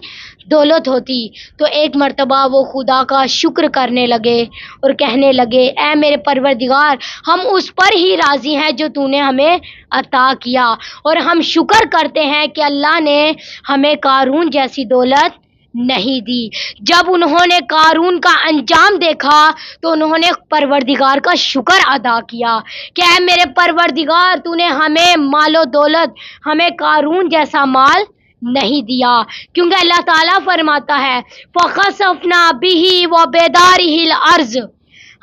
A: دولت ہوتی، تو ایک مرتبہ وہ خدا کا شکر کرنے لگے اور کہنے لگے اے میرے پروردگار، ہم اس پر ہی راضی ہیں جو تو نے ہمیں عطا کیا، اور ہم شکر کرتے ہیں کہ اللہ نے ہمیں قارون جیسی دولت نہیں دی۔ جب انہوں نے قارون کا انجام دیکھا تو انہوں نے پروردگار کا شکر ادا کیا کہ اے میرے پروردگار، تو نے ہمیں مال و دولت، ہمیں قارون جیسا مال نہیں دیا، کیونکہ اللہ تعالیٰ فرماتا ہے فَخَسَفْنَا بِهِ وَبِدَارِهِ الْأَرْضَ،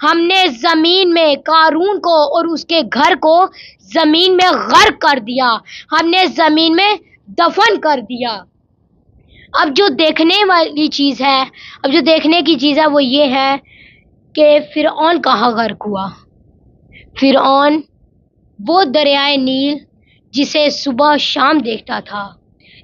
A: ہم نے زمین میں قارون کو اور اس کے گھر کو زمین میں غرق کر دیا، ہم نے زمین میں دفن کر دیا۔ اب جو دیکھنے والی چیز ہے، اب جو دیکھنے کی چیز ہے وہ یہ ہے کہ فرعون کہاں غرق ہوا۔ فرعون وہ دریائے نیل جسے صبح شام دیکھتا تھا،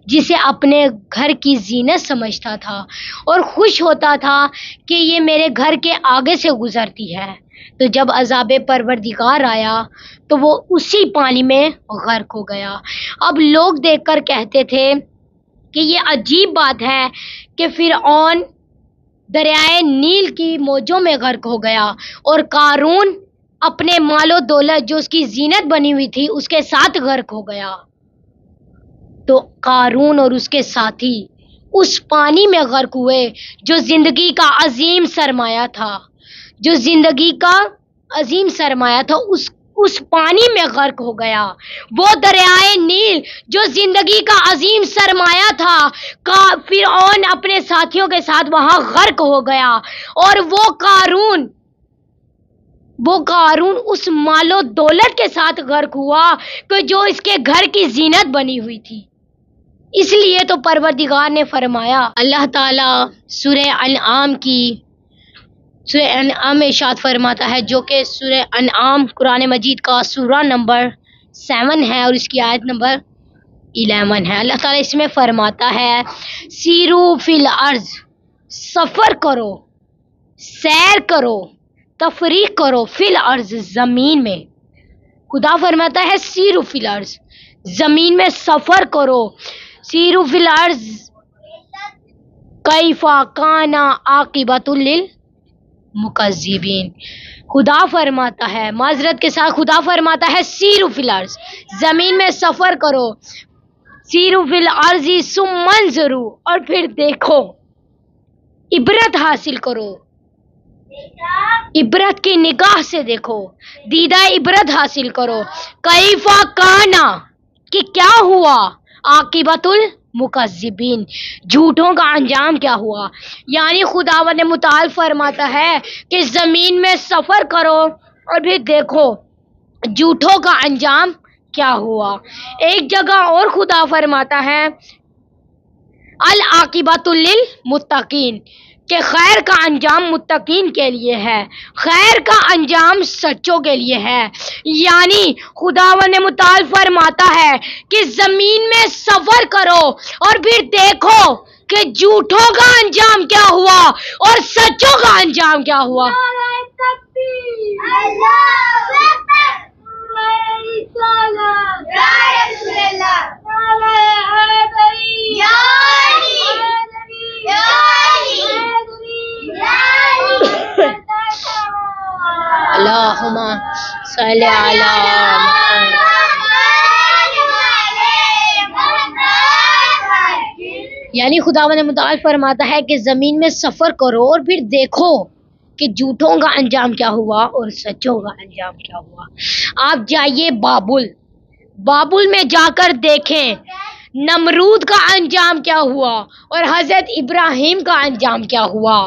A: جسے اپنے گھر کی زینت سمجھتا تھا اور خوش ہوتا تھا کہ یہ میرے گھر کے آگے سے گزرتی ہے، تو جب عذاب پروردگار آیا تو وہ اسی پانی میں غرق ہو گیا۔ اب لوگ دیکھ کر کہتے تھے کہ یہ عجیب بات ہے کہ فرعون دریائے نیل کی موجوں میں غرق ہو گیا اور قارون اپنے مال و دولت جو اس کی زینت بنی ہوئی تھی اس کے ساتھ غرق ہو گیا۔ تو قارون اور اس کے ساتھی اس پانی میں غرق ہوئے جو زندگی کا عظیم سرمایہ تھا، جو زندگی کا عظیم سرمایہ تھا، اس پانی میں غرق ہو گیا۔ وہ دریائے نیل جو زندگی کا عظیم سرمایہ تھا، فرعون اپنے ساتھیوں کے ساتھ وہاں غرق ہو گیا، اور وہ قارون اس مال و دولت کے ساتھ غرق ہوا کہ جو اس کے گھر کی زینت بنی ہوئی تھی۔ اس لیے تو پروردگار نے فرمایا، اللہ تعالیٰ سورہ انعام میں ارشاد فرماتا ہے، جو کہ سورہ انعام قرآن مجید کا سورہ نمبر 7 ہے اور اس کی آیت نمبر 11 ہے۔ اللہ تعالیٰ اس میں فرماتا ہے سیرو فی الارض، سفر کرو، سیر کرو، تفریح کرو، فی الارض زمین میں۔ خدا فرماتا ہے سیرو فی الارض، زمین میں سفر کرو، سیرو فی الارض کیف کان عاقبۃ للمکذبین۔ خدا فرماتا ہے، معذرت کے ساتھ خدا فرماتا ہے سیرو فی الارض، زمین میں سفر کرو، سیرو فی الارض ثم انظروا، اور پھر دیکھو، عبرت حاصل کرو، عبرت کی نگاہ سے دیکھو، دیدہ عبرت حاصل کرو، کیف کانا، کہ کیا ہوا، عاقبۃ المکذبین، جھوٹوں کا انجام کیا ہوا۔ یعنی خداوند متعال فرماتا ہے کہ زمین میں سفر کرو اور پھر دیکھو جھوٹوں کا انجام کیا ہوا۔ ایک جگہ اور خدا فرماتا ہے العاقبۃ للمتقین، کہ خیر کا انجام متقین کے لیے ہے، خیر کا انجام سچوں کے لیے ہے۔ یعنی خداوند متعال فرماتا ہے کہ زمین میں سفر کرو اور پھر دیکھو کہ جھوٹوں کا انجام کیا ہوا اور سچوں کا انجام کیا ہوا۔ اللہم صلی علی محمد. یعنی خداوند متعال فرماتا ہے کہ زمین میں سفر کرو اور پھر دیکھو کہ جھوٹوں کا انجام کیا ہوا اور سچوں کا انجام کیا ہوا. آپ جائیے بابل میں جا کر دیکھیں نمرود کا انجام کیا ہوا اور حضرت ابراہیم کا انجام کیا ہوا.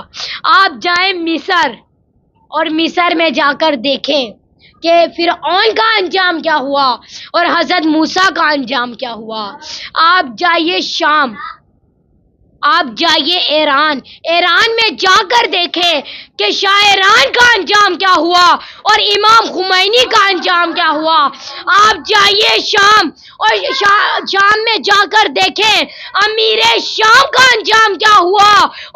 A: آپ جائیں مصر اور مصر میں جا کر دیکھیں کہ فرعون کا انجام کیا ہوا اور حضرت موسیٰ کا انجام کیا ہوا. آپ جائیے شام، آپ جائیے ایران میں جا کر دیکھیں کہ شاعران کا انجام کیا ہوا اور امام خمینی کا انجام کیا ہوا. آپ جائیے شام اور شام میں جا کر دیکھیں امیر شام کا انجام کیا ہوا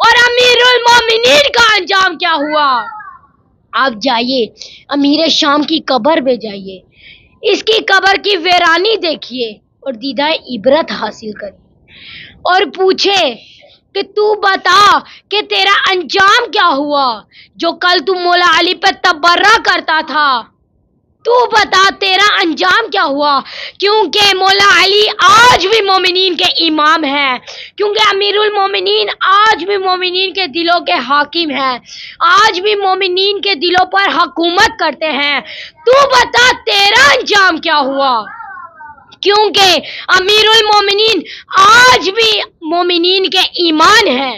A: اور امیر المومنین کا انجام کیا ہوا. آپ جائیے امیر شام کی قبر پہ جائیے، اس کی قبر کی ویرانی دیکھیے اور دیدہ عبرت حاصل کریے اور پوچھے کہ تو بتا کہ تیرا انجام کیا ہوا. جو کل تو مولا علی پہ تبرہ کرتا تھا، تو بتا تیرا انجام کیا ہوا. کیونکہ مولا علی آج بھی مومنین کے امام ہے، کیونکہ امیر المومنین آج بھی مومنین کے دلوں کے حاکم ہیں، آج بھی مومنین کے دلوں پر حکومت کرتے ہیں. تو بتا تیرا انجام کیا ہوا. کیونکہ امیر المومنین آج بھی مومنین کے ایمان ہے،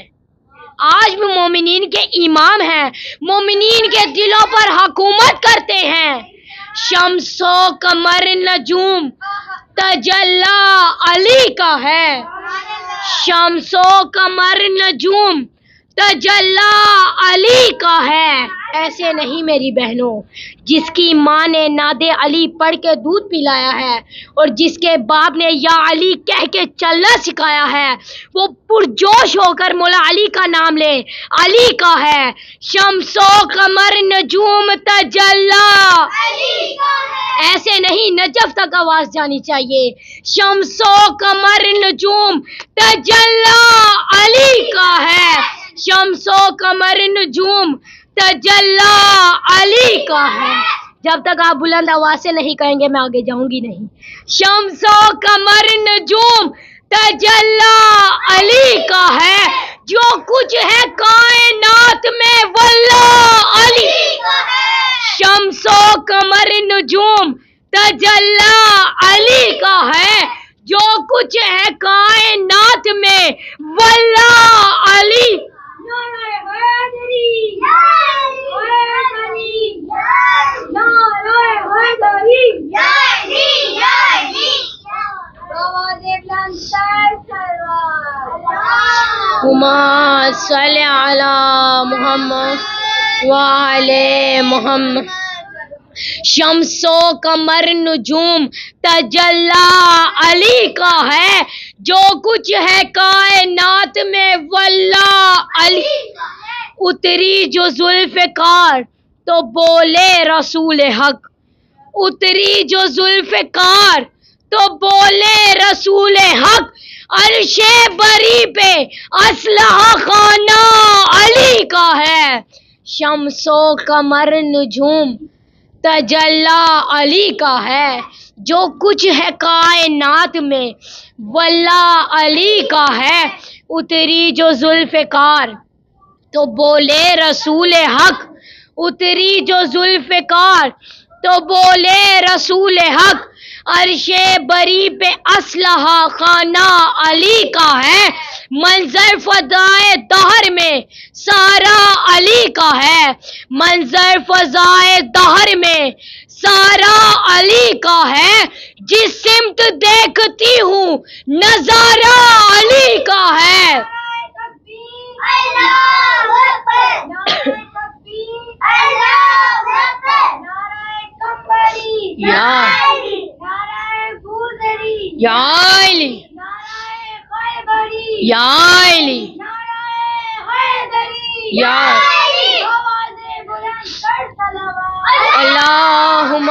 A: آج بھی مومنین کے امام ہیں، مومنین کے دلوں پر حکومت کرتے ہیں. شمس و قمر نجوم تجلی علی کا ہے، شمس و قمر نجوم تجلی علی کا ہے. ایسے نہیں میری بہنوں، جس کی ماں نے ناد علی پڑھ کے دودھ پلایا ہے اور جس کے باپ نے یا علی کہہ کے چلنا سکھایا ہے، وہ پرجوش ہو کر مولا علی کا نام لے. علی کا ہے. شمس و قمر نجوم تجلی علی کا ہے. ایسے نہیں، نجف تک آواز جانی چاہیے. شمس و قمر نجوم تجلی علی کا ہے، شمس و قمر نجوم تجلی علی کا ہے. جب تک آپ بلند آواز سے نہیں کہیں گے میں آگے جاؤں گی نہیں. شمس و قمر نجوم تجلی علی کا ہے. جو کچھ ہے کائنات میں واللہ علی کا ہے. شمس و قمر نجوم تجلی علی کا ہے. جو کچھ ہے کائنات میں واللہ علی. اللہم صلی علی محمد وعلی محمد. شمس و قمر نجوم تجلی علی کا ہے. جو کچھ ہے کائنات میں واللہ علی. اتری جو ذوالفقار تو بولے رسول حق، اتری جو ذوالفقار تو بولے رسول حق. عرش بری پہ اسلحہ خانہ علی کا ہے. شمس و قمر نجوم تجلی علی کا ہے. جو کچھ ہے کائنات میں واللہ علی کا ہے. اتری جو ذوالفقار تو بولے رسول حق، اتری جو ذوالفقار تو بولے رسول حق. عرش بری پہ اسلحہ خانہ علی کا ہے. منظر فضائے دہر میں سارا علی کا ہے. منظر فضائے دہر میں سارا علی کا ہے. جس سمت دیکھتی ہوں نظارہ علی کا ہے. یا علی یا علی یا اللہم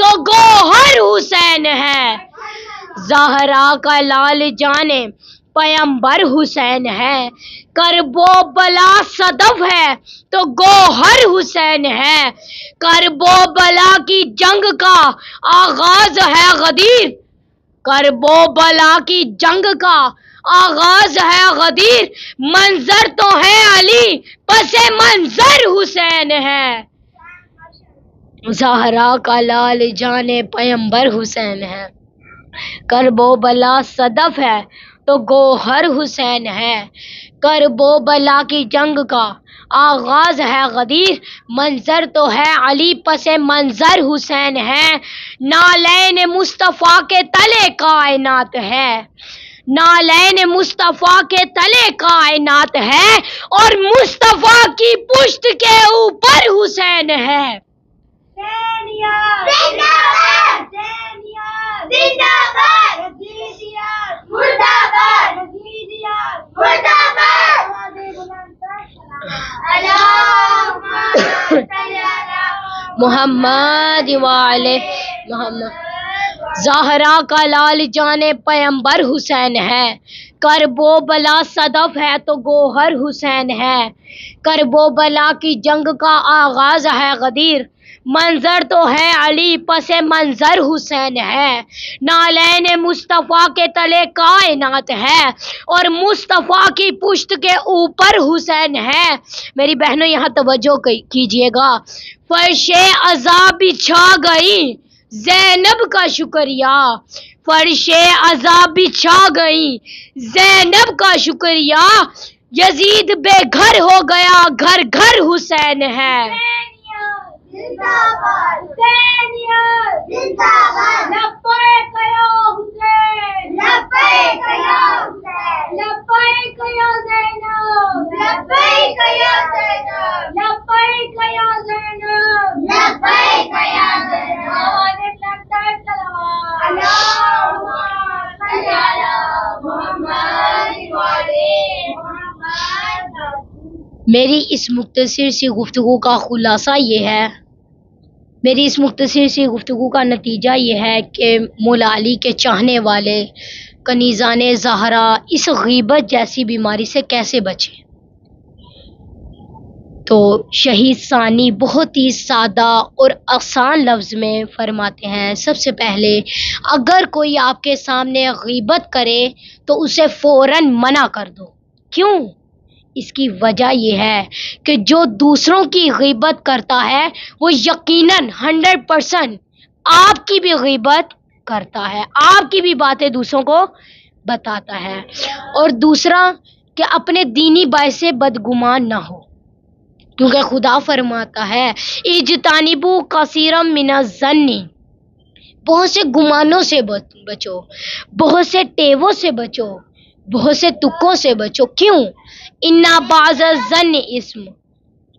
A: تو گوہر حسین ہے، زہرا کا لال جانے پیمبر حسین ہے، کرب و بلا صدف ہے تو گوہر حسین ہے، کرب و بلا کی جنگ کا آغاز ہے غدیر، کرب و بلا کی جنگ کا آغاز ہے غدیر، منظر تو ہے علی پس منظر حسین ہے، زہرا کا لال جانے پیمبر حسین ہے، کرب و بلا صدف ہے تو گوہر حسین ہے، کرب و بلا کی جنگ کا آغاز ہے غدیر، منظر تو ہے علی پس منظر حسین ہے، نالین مصطفیٰ کے تلے کائنات ہے، نالین مصطفیٰ کے تلے کائنات ہے، اور مصطفیٰ کی پشت کے اوپر حسین ہے، محمد والے محمد، زہرا کا لال جانے پیمبر حسین ہے، کرب و بلا صدف ہے تو گوہر حسین ہے، کرب و بلا کی جنگ کا آغاز ہے غدیر، منظر تو ہے علی پس منظر حسین ہے، نالین مصطفیٰ کے تلے کائنات ہے، اور مصطفیٰ کی پشت کے اوپر حسین ہے۔ میری بہنوں یہاں توجہ کیجئے گا، فرش عذاب بچھا گئی زینب کا شکریہ، فرش عذاب بچھا گئی زینب کا شکریہ، یزید بے گھر ہو گیا گھر گھر حسین ہے، میری اس مختصر سی گفتگو کا خلاصہ یہ ہے، میری اس مختصر سی گفتگو کا نتیجہ یہ ہے کہ مولا علی کے چاہنے والے کنیزان زہرا اس غیبت جیسی بیماری سے کیسے بچیں۔ تو شہید ثانی بہت ہی سادہ اور آسان لفظ میں فرماتے ہیں، سب سے پہلے اگر کوئی آپ کے سامنے غیبت کرے تو اسے فوراً منع کر دو۔ کیوں؟ اس کی وجہ یہ ہے کہ جو دوسروں کی غیبت کرتا ہے وہ یقیناً 100% آپ کی بھی غیبت کرتا ہے، آپ کی بھی باتیں دوسروں کو بتاتا ہے۔ اور دوسرا کہ اپنے دینی باعث سے بدگمان نہ ہو، کیونکہ خدا فرماتا ہے اجتنبوا کثیرا من الظن، بہت سے گمانوں سے بچو، بہت سے ٹیووں سے بچو، بہت سے تکوں سے بچو۔ کیوں؟ ان بعض الظن اسم،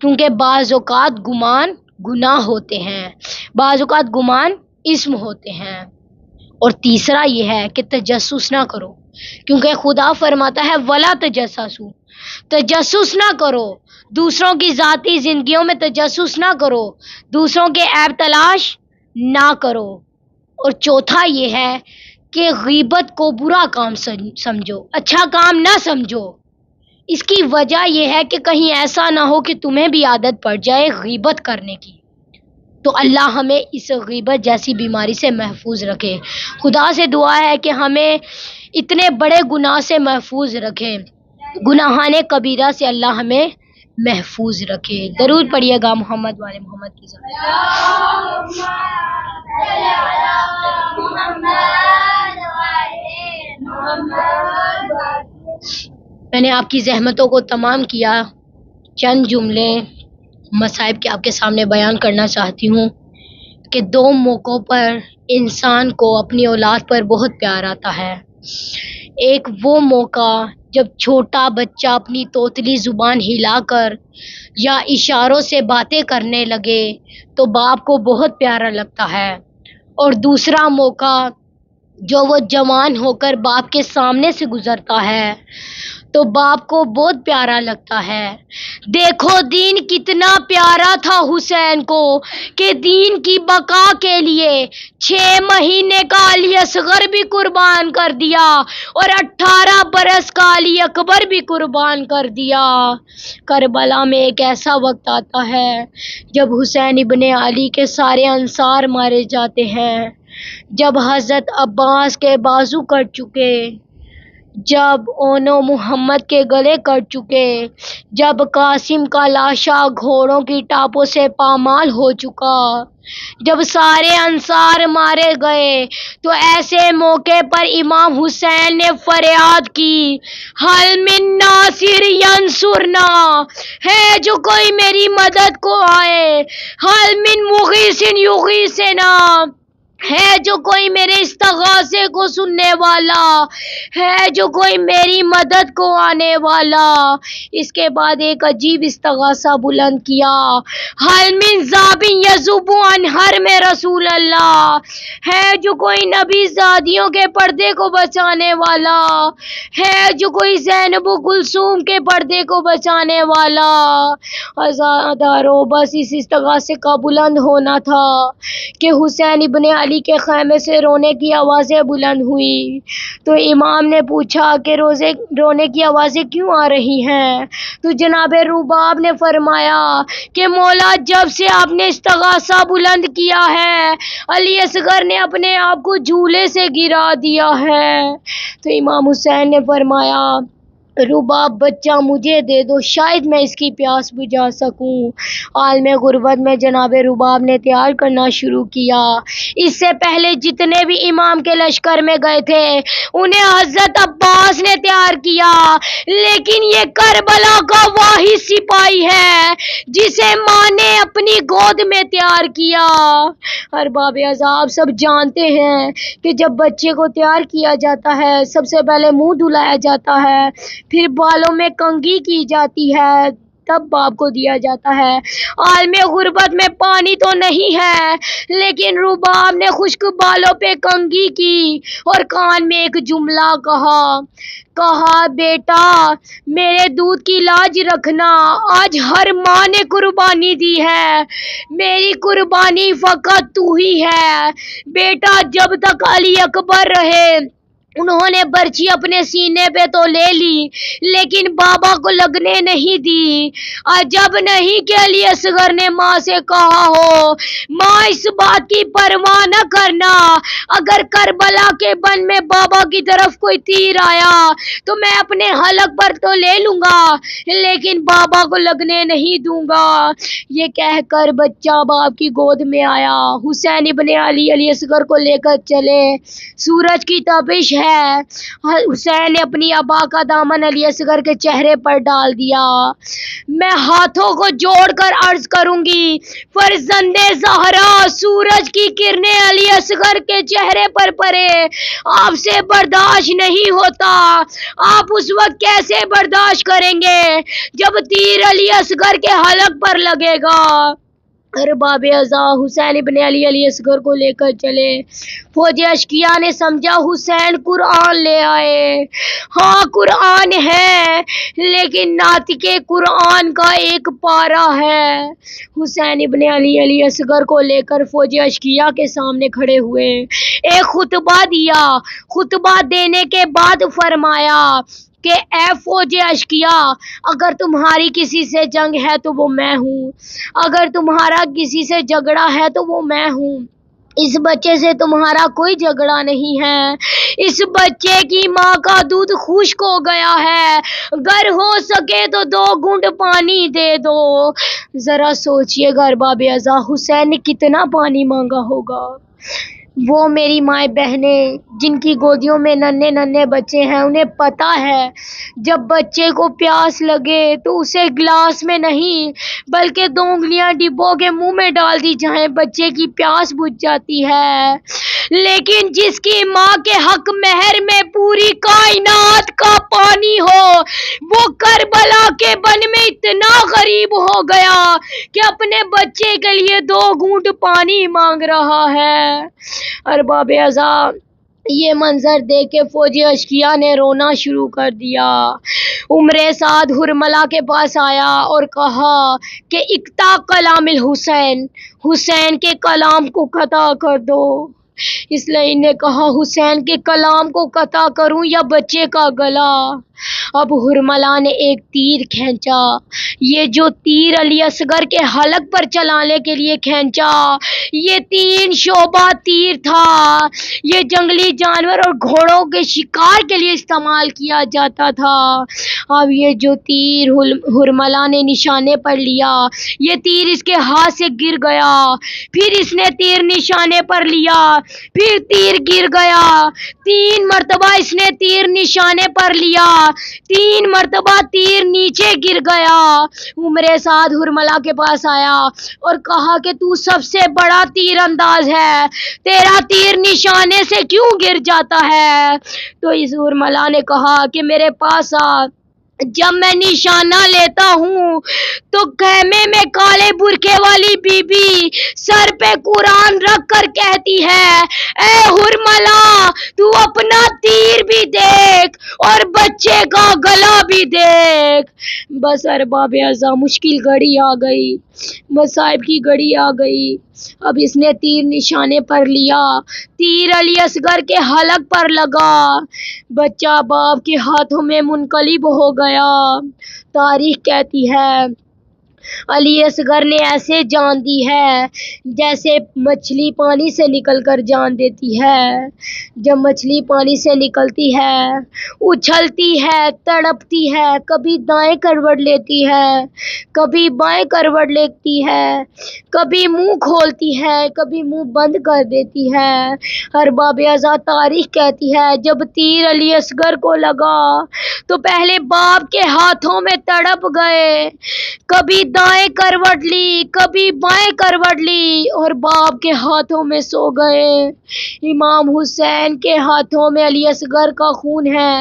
A: کیونکہ بعض اوقات گمان گناہ ہوتے ہیں، بعض اوقات گمان اسم ہوتے ہیں۔ اور تیسرا یہ ہے کہ تجسس نہ کرو، کیونکہ خدا فرماتا ہے ولا تجسسوا، تجسس نہ کرو، دوسروں کی ذاتی زندگیوں میں تجسس نہ کرو، دوسروں کے عیب تلاش نہ کرو۔ اور چوتھا یہ ہے کہ غیبت کو برا کام سمجھو، اچھا کام نہ سمجھو۔ اس کی وجہ یہ ہے کہ کہیں ایسا نہ ہو کہ تمہیں بھی عادت پڑ جائے غیبت کرنے کی۔ تو اللہ ہمیں اس غیبت جیسی بیماری سے محفوظ رکھے۔ خدا سے دعا ہے کہ ہمیں اتنے بڑے گناہ سے محفوظ رکھے، گناہان کبیرہ سے اللہ ہمیں محفوظ رکھے۔ درود پڑھیے گا محمد والے محمد کی ذات۔ میں نے آپ کی زحمتوں کو تمام کیا، چند جملے مصائب کے آپ کے سامنے بیان کرنا چاہتی ہوں کہ دو موقعوں پر انسان کو اپنی اولاد پر بہت پیار آتا ہے۔ ایک وہ موقع جب چھوٹا بچہ اپنی توتلی زبان ہلا کر یا اشاروں سے باتیں کرنے لگے تو باپ کو بہت پیارا لگتا ہے، اور دوسرا موقع جو وہ جوان ہو کر باپ کے سامنے سے گزرتا ہے تو باپ کو بہت پیارا لگتا ہے۔ دیکھو دین کتنا پیارا تھا حسین کو کہ دین کی بقا کے لیے 6 مہینے کا علی اصغر بھی قربان کر دیا اور 18 برس کا علی اکبر بھی قربان کر دیا۔ کربلا میں ایک ایسا وقت آتا ہے جب حسین ابن علی کے سارے انصار مارے جاتے ہیں، جب حضرت عباس کے بازو کٹ چکے، جب اونو محمد کے گلے کٹ چکے، جب قاسم کا لاشا گھوڑوں کی ٹاپوں سے پامال ہو چکا، جب سارے انصار مارے گئے، تو ایسے موقع پر امام حسین نے فریاد کی، حل من ناصر ینصرنا، ہے جو کوئی میری مدد کو آئے، حل من مغیث یغیثنا، ہے جو کوئی میرے استغاثے کو سننے والا، ہے جو کوئی میری مدد کو آنے والا۔ اس کے بعد ایک عجیب استغاثہ بلند کیا، حل من ذاب یذوب عن حرم رسول اللہ، ہے جو کوئی نبی زادیوں کے پردے کو بچانے والا، ہے جو کوئی زینب و کلثوم کے پردے کو بچانے والا۔ عزادارو، بس اس استغاثے کا بلند ہونا تھا کہ حسین ابن علی کے خیمے سے رونے کی آوازیں بلند ہوئی۔ تو امام نے پوچھا کہ رونے کی آوازیں کیوں آ رہی ہیں؟ تو جناب رباب نے فرمایا کہ مولا، جب سے آپ نے استغاثہ بلند کیا ہے، علی اصغر نے اپنے آپ کو جھولے سے گرا دیا ہے۔ تو امام حسین نے فرمایا، رباب بچہ مجھے دے دو، شاید میں اس کی پیاس بجھا سکوں۔ عالم غربت میں جناب رباب نے تیار کرنا شروع کیا۔ اس سے پہلے جتنے بھی امام کے لشکر میں گئے تھے انہیں حضرت عباس نے تیار کیا، لیکن یہ کربلا کا واحد سپاہی ہے جسے ماں نے اپنی گود میں تیار کیا۔ ارباب عذاب سب جانتے ہیں کہ جب بچے کو تیار کیا جاتا ہے، سب سے پہلے منہ دھلایا جاتا ہے، پھر بالوں میں کنگھی کی جاتی ہے، تب باپ کو دیا جاتا ہے۔ عالم غربت میں پانی تو نہیں ہے، لیکن رباب نے خشک بالوں پہ کنگھی کی اور کان میں ایک جملہ کہا، بیٹا میرے دودھ کی لاج رکھنا، آج ہر ماں نے قربانی دی ہے، میری قربانی فقط تو ہی ہے۔ بیٹا جب تک علی اکبر رہے انہوں نے برچی اپنے سینے پہ تو لے لی، لیکن بابا کو لگنے نہیں دی۔ عجب نہیں کہ علی اصغر نے ماں سے کہا ہو، ماں اس بات کی پرواہ نہ کرنا، اگر کربلا کے بن میں بابا کی طرف کوئی تیر آیا تو میں اپنے حلق پر تو لے لوں گا، لیکن بابا کو لگنے نہیں دوں گا۔ یہ کہہ کر بچہ باپ کی گود میں آیا۔ حسین ابن علی اصغر کو لے کر چلے۔ سورج کی تپش ہے۔ حسین نے اپنی ابا کا دامن علی اصغر کے چہرے پر ڈال دیا۔ میں ہاتھوں کو جوڑ کر عرض کروں گی، فرزند زہرا، سورج کی کرنیں علی اصغر کے چہرے پر پڑے، آپ سے برداشت نہیں ہوتا۔ آپ اس وقت کیسے برداشت کریں گے جب تیر علی اصغر کے حلق پر لگے گا؟ ارباب اعضا حسین ابن علی اصغر کو لے کر چلے۔ فوج اشقیاء نے سمجھا حسین قرآن لے آئے۔ ہاں قرآن ہے، لیکن ناطق قرآن کا ایک پارہ ہے۔ حسین ابن علی اصغر کو لے کر فوج اشقیاء کے سامنے کھڑے ہوئے، ایک خطبہ دیا۔ خطبہ دینے کے بعد فرمایا کہ اے فوج اشقیاء، اگر تمہاری کسی سے جنگ ہے تو وہ میں ہوں، اگر تمہارا کسی سے جھگڑا ہے تو وہ میں ہوں۔ اس بچے سے تمہارا کوئی جھگڑا نہیں ہے، اس بچے کی ماں کا دودھ خشک ہو گیا ہے، اگر ہو سکے تو 2 گھونٹ پانی دے دو۔ ذرا سوچئے گا ارباب اعضا، حسین نے کتنا پانی مانگا ہوگا۔ وہ میری مائیں بہنیں جن کی گودیوں میں ننھے ننھے بچے ہیں، انہیں پتہ ہے جب بچے کو پیاس لگے تو اسے گلاس میں نہیں بلکہ 2 انگلیاں ڈبو کے منہ میں ڈال دی جائیں، بچے کی پیاس بجھ جاتی ہے۔ لیکن جس کی ماں کے حق مہر میں پوری کائنات کا پانی ہو، وہ کربلا کے بن میں اتنا غریب ہو گیا کہ اپنے بچے کے لیے 2 گھونٹ پانی مانگ رہا ہے۔ ارباب اعضا یہ منظر دیکھ کے فوجی اشقیاء نے رونا شروع کر دیا۔ عمر سعد ہرملہ کے پاس آیا اور کہا کہ اقطع کلام الحسین، حسین کے کلام کو قطع کر دو۔ اسلام نے کہا حسین کے کلام کو قطع کروں یا بچے کا گلا؟ اب ہرملہ نے ایک تیر کھینچا۔ یہ جو تیر علی اصغر کے حلق پر چلانے کے لیے کھینچا، یہ 3 شعبہ تیر تھا۔ یہ جنگلی جانور اور گھوڑوں کے شکار کے لیے استعمال کیا جاتا تھا۔ اب یہ جو تیر ہرملہ نے نشانے پر لیا، یہ تیر اس کے ہاتھ سے گر گیا۔ پھر اس نے تیر نشانے پر لیا، پھر تیر گر گیا۔ 3 مرتبہ اس نے تیر نشانے پر لیا، 3 مرتبہ تیر نیچے گر گیا۔ عمر سعد ہرملہ کے پاس آیا اور کہا کہ تو سب سے بڑا تیر انداز ہے، تیرا تیر نشانے سے کیوں گر جاتا ہے؟ تو اس ہرملہ نے کہا کہ میرے پاس آ۔ جب میں نشانہ لیتا ہوں تو خیمے میں کالے برقعے والی بی بی سر پہ قرآن رکھ کر کہتی ہے، اے ہرملہ تو اپنا تیر بھی دیکھ اور بچے کا گلا بھی دیکھ۔ بس ارباب اعضاء مشکل گھڑی آ گئی، مصائب کی گھڑی آ گئی۔ اب اس نے تیر نشانے پر لیا، تیر علی اصغر کے حلق پر لگا، بچہ باپ کے ہاتھوں میں منقلب ہو گیا۔ تاریخ کہتی ہے علی اصغر نے ایسے جان دی ہے جیسے مچھلی پانی سے نکل کر جان دیتی ہے۔ جب مچھلی پانی سے نکلتی ہے، اچھلتی ہے، تڑپتی ہے، کبھی دائیں کروٹ لیتی ہے، کبھی بائیں کروٹ لیتی ہے، کبھی منہ کھولتی ہے، کبھی منہ بند کر دیتی ہے۔ ارباب اعضاء تاریخ کہتی ہے جب تیر علی اصغر کو لگا تو پہلے باپ کے ہاتھوں میں تڑپ گئے، کبھی دائیں کروٹ لی، کبھی بائیں کروٹ لی اور باپ کے ہاتھوں میں سو گئے۔ امام حسین کے ہاتھوں میں علی اصغر کا خون ہے۔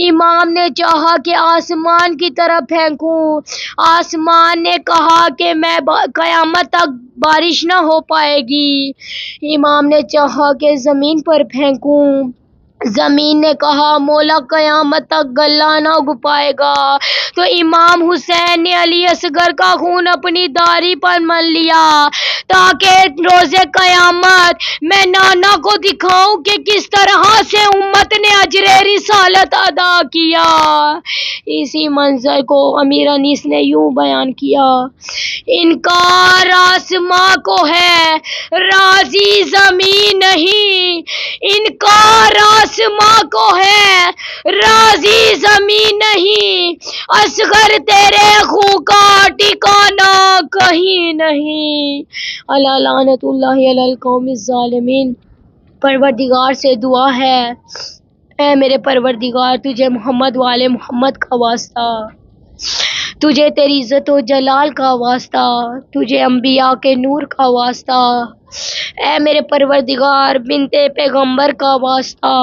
A: امام نے چاہا کہ آسمان کی طرف پھینکوں، آسمان نے کہا کہ میں قیامت تک بارش نہ ہو پائے گی۔ امام نے چاہا کہ زمین پر پھینکوں، زمین نے کہا مولا قیامت تک غلہ نہ اگ پائے گا۔ تو امام حسین نے علی اصغر کا خون اپنی داڑھی پر مل لیا تاکہ روز قیامت میں نانا کو دکھاؤں کہ کس طرح سے امت نے اجر رسالت ادا کیا۔ اسی منظر کو امیر انیس نے یوں بیان کیا، انکار آسماں کو ہے راضی زمین نہیں، انکار آسماں کو ہے راضی زمین نہیں، اصغر تیرے خون کا ٹھکانہ کہیں نہیں۔ الا لعنت اللہ علی القوم الظالمین۔ پروردگار سے دعا ہے، اے میرے پروردگار تجھے محمد والے محمد کا واسطہ، تجھے تیری عزت و جلال کا واسطہ، تجھے انبیاء کے نور کا واسطہ، اے میرے پروردگار بنت پیغمبر کا واسطہ،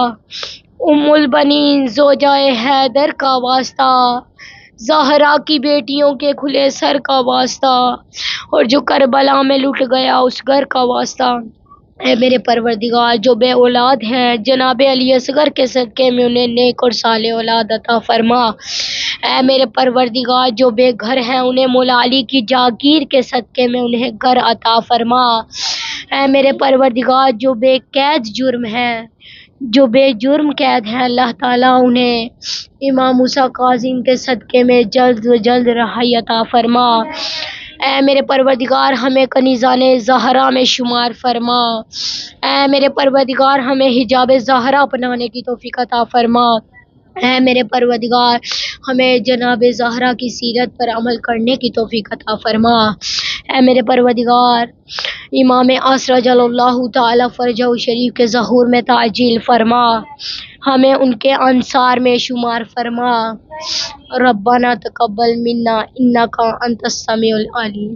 A: ام البنین زوجہ حیدر کا واسطہ، زہرا کی بیٹیوں کے کھلے سر کا واسطہ اور جو کربلا میں لٹ گیا اس گھر کا واسطہ۔ اے میرے پروردگار جو بے اولاد ہیں جناب علی اصغر کے صدقے میں انہیں نیک اور صالح اولاد عطا فرما۔ اے میرے پروردگار جو بے گھر ہیں انہیں مولا علی کی جاگیر کے صدقے میں انہیں گھر عطا فرما۔ اے میرے پروردگار جو بے قید جرم ہیں، جو بے جرم قید ہیں، اللہ تعالیٰ انہیں امام موسیٰ کاظم کے صدقے میں جلد و جلد رہائی عطا فرما۔ اے میرے پروردگار ہمیں کنیزان زہرا میں شمار فرما۔ اے میرے پروردگار ہمیں حجاب زہرا اپنانے کی توفیق عطا فرما۔ اے میرے پروردگار ہمیں جناب زہرا کی سیرت پر عمل کرنے کی توفیق عطا فرما۔ اے میرے پروردگار امام عصر جل اللہ تعالی فرجہ شریف کے ظہور میں تعجیل فرما، ہمیں ان کے انصار میں شمار فرما۔ ربنا تقبل منا انک انت السمیع العلیم۔